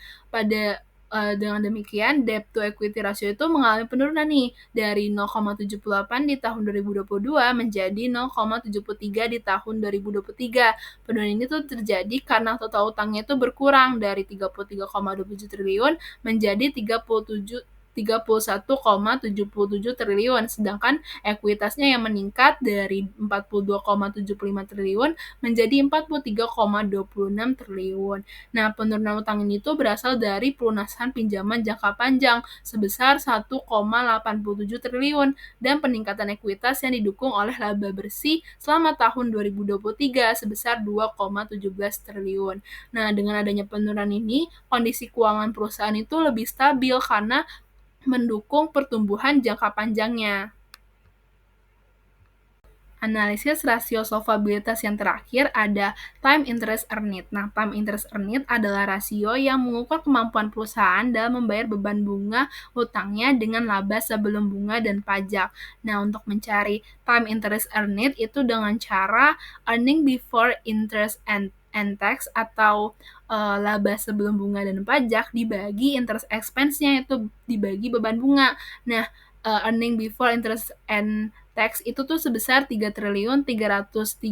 dengan demikian debt to equity ratio itu mengalami penurunan nih dari 0,78 di tahun 2022 menjadi 0,73 di tahun 2023. Penurunan ini tuh terjadi karena total utangnya itu berkurang dari 33,27 triliun menjadi 31,77 triliun, sedangkan ekuitasnya yang meningkat dari 42,75 triliun menjadi 43,26 triliun. Nah, penurunan utang ini tuh berasal dari pelunasan pinjaman jangka panjang sebesar 1,87 triliun dan peningkatan ekuitas yang didukung oleh laba bersih selama tahun 2023 sebesar 2,17 triliun. Nah, dengan adanya penurunan ini, kondisi keuangan perusahaan itu lebih stabil karena mendukung pertumbuhan jangka panjangnya. Analisis rasio solvabilitas yang terakhir ada time interest earned. Nah, time interest earned adalah rasio yang mengukur kemampuan perusahaan dalam membayar beban bunga utangnya dengan laba sebelum bunga dan pajak. Nah, untuk mencari time interest earned itu dengan cara earning before interest and tax atau laba sebelum bunga dan pajak dibagi interest expense-nya itu dibagi beban bunga. Nah, earning before interest and tax itu tuh sebesar 3.303.760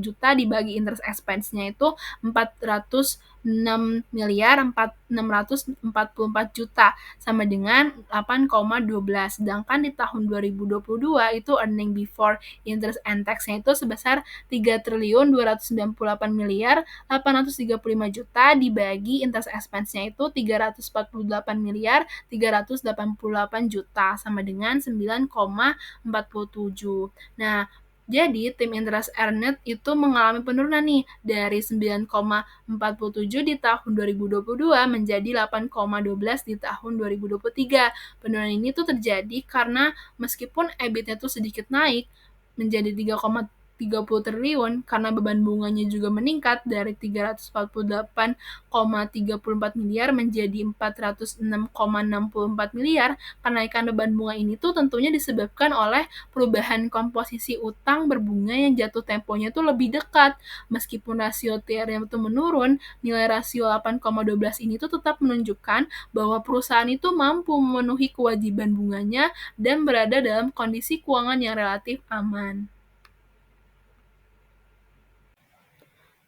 juta dibagi interest expense-nya itu 406.644 juta sama dengan 8,12. Sedangkan di tahun 2022 itu earning before interest and tax-nya itu sebesar 3.298.835 juta dibagi interest expense-nya itu 348.388 juta sama dengan 9,47. Nah, jadi tim interest earned itu mengalami penurunan nih dari 9,47 di tahun 2022 menjadi 8,12 di tahun 2023. Penurunan ini tuh terjadi karena meskipun EBIT-nya tuh sedikit naik menjadi 3,30 triliun karena beban bunganya juga meningkat dari 348,34 miliar menjadi 406,64 miliar. Kenaikan beban bunga ini tuh tentunya disebabkan oleh perubahan komposisi utang berbunga yang jatuh temponya tuh lebih dekat. Meskipun rasio TR-nya itu menurun, nilai rasio 8,12 ini tuh tetap menunjukkan bahwa perusahaan itu mampu memenuhi kewajiban bunganya dan berada dalam kondisi keuangan yang relatif aman.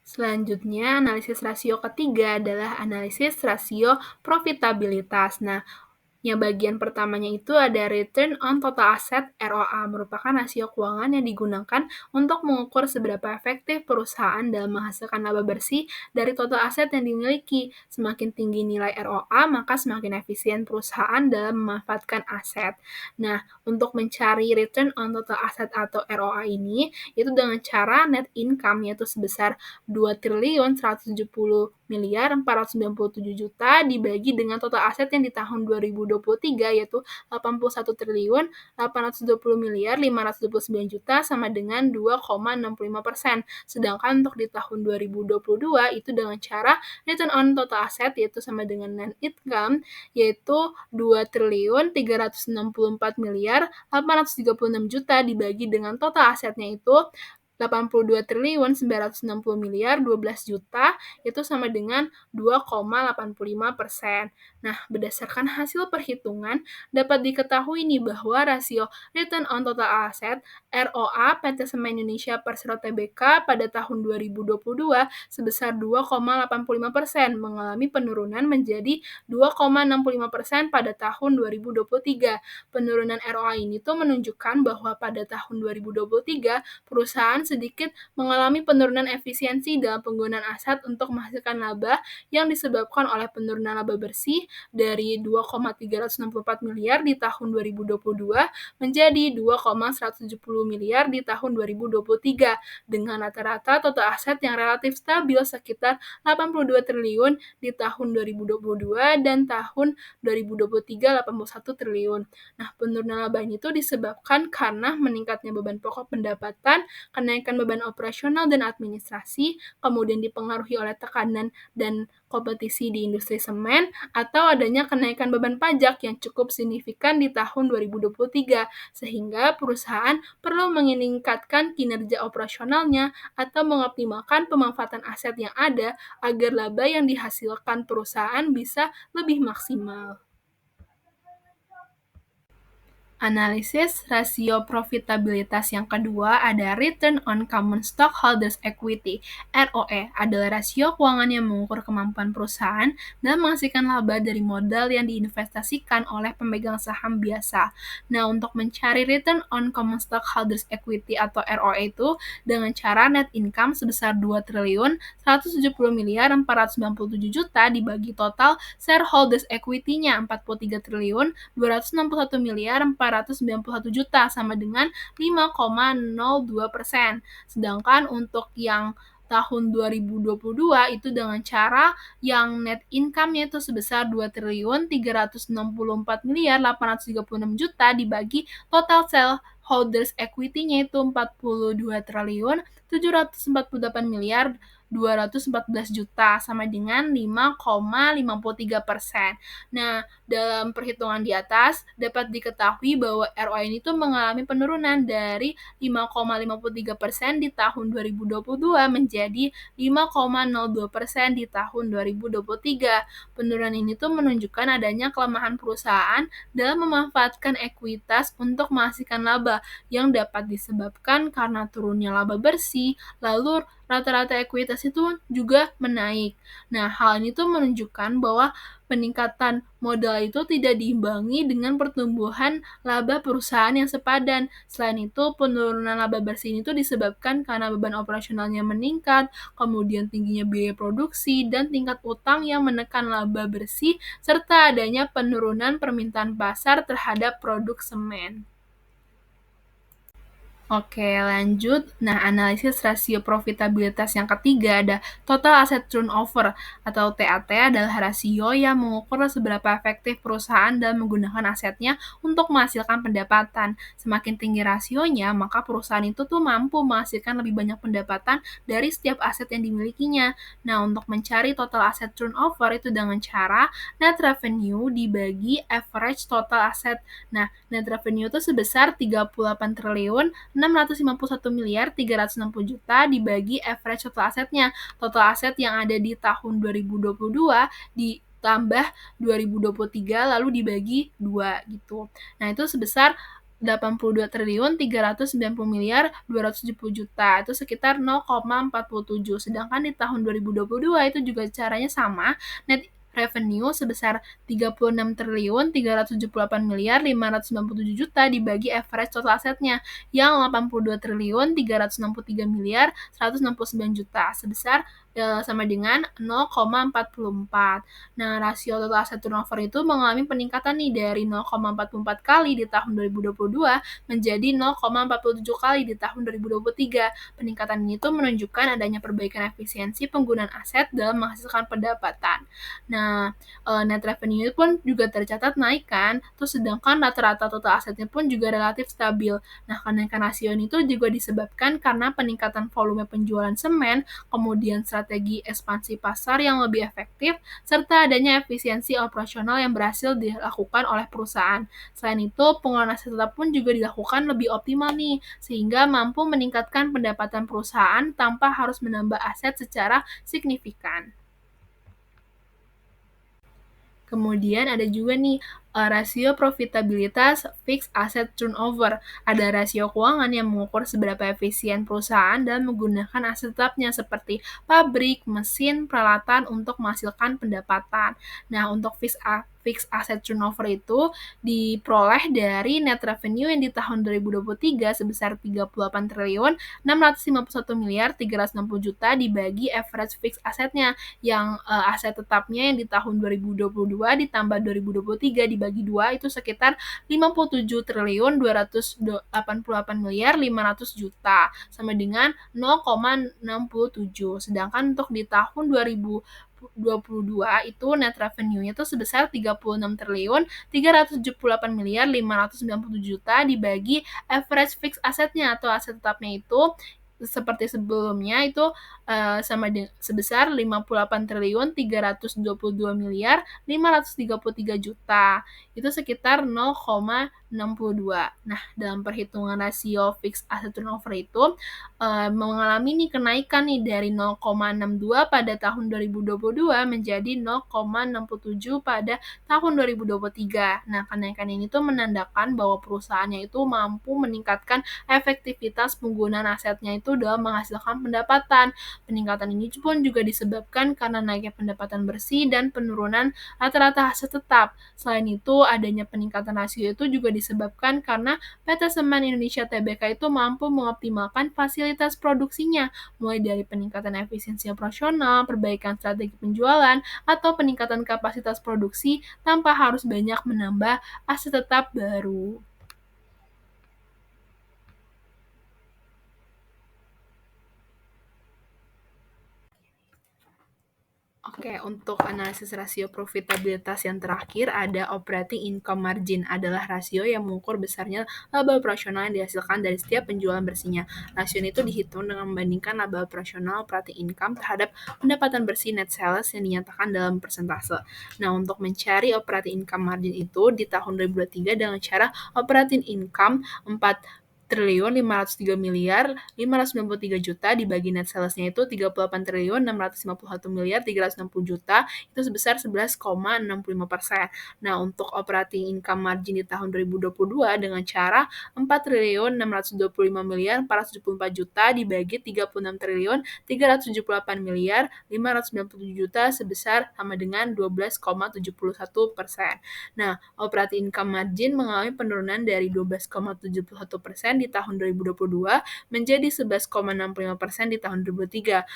Selanjutnya, analisis rasio ketiga adalah analisis rasio profitabilitas. Nah, yang bagian pertamanya itu ada Return on Total Asset (ROA), merupakan rasio keuangan yang digunakan untuk mengukur seberapa efektif perusahaan dalam menghasilkan laba bersih dari total aset yang dimiliki. Semakin tinggi nilai ROA, maka semakin efisien perusahaan dalam memanfaatkan aset. Nah, untuk mencari Return on Total Asset atau ROA ini, itu dengan cara net income yaitu sebesar 2.170.497 juta dibagi dengan total aset yang di tahun 2023 yaitu 81.820.529 juta sama dengan 2,65%. Sedangkan untuk di tahun 2022 itu dengan cara return on total asset yaitu sama dengan net income yaitu 2.364.836 juta dibagi dengan total asetnya itu 82.960.012 juta itu sama dengan 2,85%. Nah, berdasarkan hasil perhitungan dapat diketahui nih bahwa rasio return on total asset ROA PT Semen Indonesia Persero Tbk pada tahun 2022 sebesar 2,85% mengalami penurunan menjadi 2,65% pada tahun 2023. Penurunan ROA ini tuh menunjukkan bahwa pada tahun 2023 perusahaan sedikit mengalami penurunan efisiensi dalam penggunaan aset untuk menghasilkan laba yang disebabkan oleh penurunan laba bersih dari 2,364 miliar di tahun 2022 menjadi 2,170 miliar di tahun 2023 dengan rata-rata total aset yang relatif stabil sekitar 82 triliun di tahun 2022 dan tahun 2023 81 triliun. Nah, penurunan laba ini tuh disebabkan karena meningkatnya beban pokok pendapatan, kenaikan beban operasional dan administrasi, kemudian dipengaruhi oleh tekanan dan kompetisi di industri semen, atau adanya kenaikan beban pajak yang cukup signifikan di tahun 2023, sehingga perusahaan perlu meningkatkan kinerja operasionalnya atau mengoptimalkan pemanfaatan aset yang ada agar laba yang dihasilkan perusahaan bisa lebih maksimal. Analisis rasio profitabilitas yang kedua ada Return on Common Stockholders Equity. ROE adalah rasio keuangan yang mengukur kemampuan perusahaan dalam menghasilkan laba dari modal yang diinvestasikan oleh pemegang saham biasa. Nah, untuk mencari Return on Common Stockholders Equity atau ROE itu dengan cara net income sebesar 2 triliun 170 miliar 497 juta dibagi total shareholders equity-nya 43 triliun 261 miliar 491 juta sama dengan 5,02%. Sedangkan untuk yang tahun 2022 itu dengan cara yang net income-nya itu sebesar 2 triliun 364 miliar 836 juta dibagi total shareholders equity-nya itu 42 triliun 748 miliar 214 juta sama dengan 5,53%. Nah, dalam perhitungan di atas dapat diketahui bahwa ROI ini tuh mengalami penurunan dari 5,53% di tahun 2022 menjadi 5,02% di tahun 2023. Penurunan ini tuh menunjukkan adanya kelemahan perusahaan dalam memanfaatkan ekuitas untuk menghasilkan laba yang dapat disebabkan karena turunnya laba bersih, lalu rata-rata ekuitas itu juga menaik. Nah, hal ini tuh menunjukkan bahwa peningkatan modal itu tidak diimbangi dengan pertumbuhan laba perusahaan yang sepadan. Selain itu, penurunan laba bersih itu disebabkan karena beban operasionalnya meningkat, kemudian tingginya biaya produksi, dan tingkat utang yang menekan laba bersih, serta adanya penurunan permintaan pasar terhadap produk semen. Oke, lanjut. Nah, analisis rasio profitabilitas yang ketiga ada total asset turnover atau TAT adalah rasio yang mengukur seberapa efektif perusahaan dalam menggunakan asetnya untuk menghasilkan pendapatan. Semakin tinggi rasionya, maka perusahaan itu tuh mampu menghasilkan lebih banyak pendapatan dari setiap aset yang dimilikinya. Nah, untuk mencari total asset turnover itu dengan cara net revenue dibagi average total asset. Nah, net revenue itu sebesar 38 triliun 651 miliar 360 juta dibagi average total asetnya. Total aset yang ada di tahun 2022 ditambah 2023 lalu dibagi 2 gitu. Nah, itu sebesar 82 triliun 390 miliar 270 juta itu sekitar 0,47. Sedangkan di tahun 2022 itu juga caranya sama, net revenue sebesar 36 triliun 378 miliar 597 juta dibagi average total asetnya yang 82 triliun 363 miliar 169 juta sebesar sama dengan 0,44. Nah, rasio total aset turnover itu mengalami peningkatan nih dari 0,44 kali di tahun 2022 menjadi 0,47 kali di tahun 2023. Peningkatan ini tuh menunjukkan adanya perbaikan efisiensi penggunaan aset dalam menghasilkan pendapatan. Nah, net revenue pun juga tercatat naik kan, terus sedangkan rata-rata total asetnya pun juga relatif stabil. Nah, kenaikan rasio ini tuh juga disebabkan karena peningkatan volume penjualan semen, kemudian strategi ekspansi pasar yang lebih efektif, serta adanya efisiensi operasional yang berhasil dilakukan oleh perusahaan. Selain itu, pengelolaan aset tetap pun juga dilakukan lebih optimal nih, sehingga mampu meningkatkan pendapatan perusahaan tanpa harus menambah aset secara signifikan. Kemudian ada juga nih Rasio profitabilitas fixed asset turnover. Ada rasio keuangan yang mengukur seberapa efisien perusahaan dan menggunakan aset tetapnya seperti pabrik, mesin, peralatan untuk menghasilkan pendapatan. Nah, untuk fixed asset turnover itu diperoleh dari net revenue yang di tahun 2023 sebesar 38 triliun 651 miliar 360 juta dibagi average fixed assetnya yang aset tetapnya yang di tahun 2022 ditambah 2023 dibagi 2 itu sekitar 57 triliun 288 miliar 500 juta sama dengan 0,67. Sedangkan untuk di tahun 2022 itu net revenue-nya itu sebesar 36 triliun 378 miliar 597 juta dibagi average fixed assetnya atau aset tetapnya itu seperti sebelumnya itu sebesar 58 triliun 322 miliar 533 juta. Itu sekitar 0,62. Nah, dalam perhitungan rasio fixed asset turnover itu mengalami nih kenaikan nih dari 0,62 pada tahun 2022 menjadi 0,67 pada tahun 2023. Nah, kenaikan ini tuh menandakan bahwa perusahaannya itu mampu meningkatkan efektivitas penggunaan asetnya itu dalam menghasilkan pendapatan. Peningkatan ini pun juga disebabkan karena naiknya pendapatan bersih dan penurunan rata-rata aset tetap. Selain itu, adanya peningkatan rasio itu juga disebabkan karena PT Semen Indonesia Tbk itu mampu mengoptimalkan fasilitas produksinya, mulai dari peningkatan efisiensi operasional, perbaikan strategi penjualan, atau peningkatan kapasitas produksi tanpa harus banyak menambah aset tetap baru. Oke, untuk analisis rasio profitabilitas yang terakhir ada operating income margin adalah rasio yang mengukur besarnya laba operasional yang dihasilkan dari setiap penjualan bersihnya. Rasio ini itu dihitung dengan membandingkan laba operasional operating income terhadap pendapatan bersih net sales yang dinyatakan dalam persentase. Nah, untuk mencari operating income margin itu di tahun 2023 dengan cara operating income 4 triliun 503 miliar 593 juta dibagi net sales-nya itu 38 triliun 651 miliar 360 juta itu sebesar 11,65%. Nah, untuk operating income margin di tahun 2022 dengan cara 4 triliun 625 miliar 474 juta dibagi 36 triliun 378 miliar 597 juta sebesar sama dengan 12,71%. Nah, operating income margin mengalami penurunan dari 12,71% di tahun 2022 menjadi 11,65% di tahun 2023.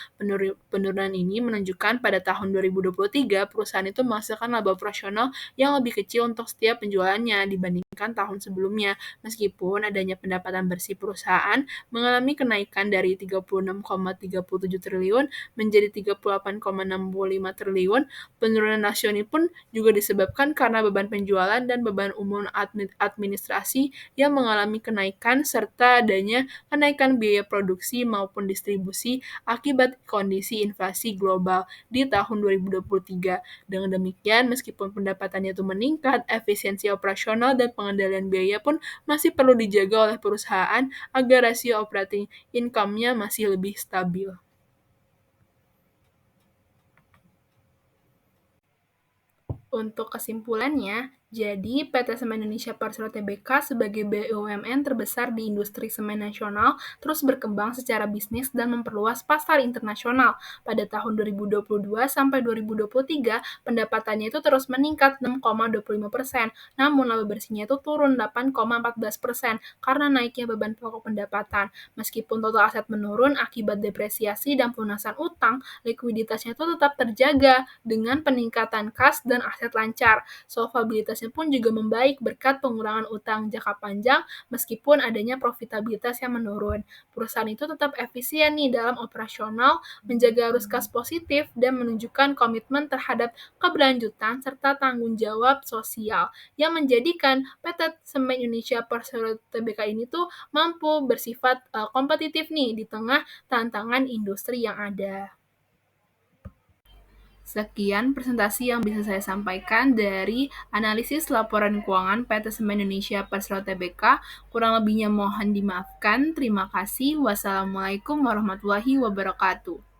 Penurunan ini menunjukkan pada tahun 2023 perusahaan itu menghasilkan laba operasional yang lebih kecil untuk setiap penjualannya dibandingkan tahun sebelumnya. Meskipun adanya pendapatan bersih perusahaan mengalami kenaikan dari 36,37 triliun menjadi 38,65 triliun, penurunan rasio ini pun juga disebabkan karena beban penjualan dan beban umum administrasi yang mengalami kenaikan serta adanya kenaikan biaya produksi maupun distribusi akibat kondisi inflasi global di tahun 2023. Dengan demikian, meskipun pendapatannya itu meningkat, efisiensi operasional dan pengendalian biaya pun masih perlu dijaga oleh perusahaan agar rasio operating income-nya masih lebih stabil. Untuk kesimpulannya, jadi PT Semen Indonesia Persero Tbk sebagai BUMN terbesar di industri semen nasional terus berkembang secara bisnis dan memperluas pasar internasional. Pada tahun 2022 sampai 2023, pendapatannya itu terus meningkat 6,25%, namun laba bersihnya itu turun 8,14% karena naiknya beban pokok pendapatan. Meskipun total aset menurun akibat depresiasi dan pelunasan utang, likuiditasnya itu tetap terjaga dengan peningkatan kas dan aset lancar. Solvabilitasnya pun juga membaik berkat pengurangan utang jangka panjang meskipun adanya profitabilitas yang menurun. Perusahaan itu tetap efisien nih dalam operasional, menjaga arus kas positif, dan menunjukkan komitmen terhadap keberlanjutan serta tanggung jawab sosial yang menjadikan PT Semen Indonesia Persero Tbk ini tuh mampu bersifat kompetitif nih di tengah tantangan industri yang ada. Sekian presentasi yang bisa saya sampaikan dari analisis laporan keuangan PT Semen Indonesia Persero Tbk. Kurang lebihnya mohon dimaafkan. Terima kasih. Wassalamualaikum warahmatullahi wabarakatuh.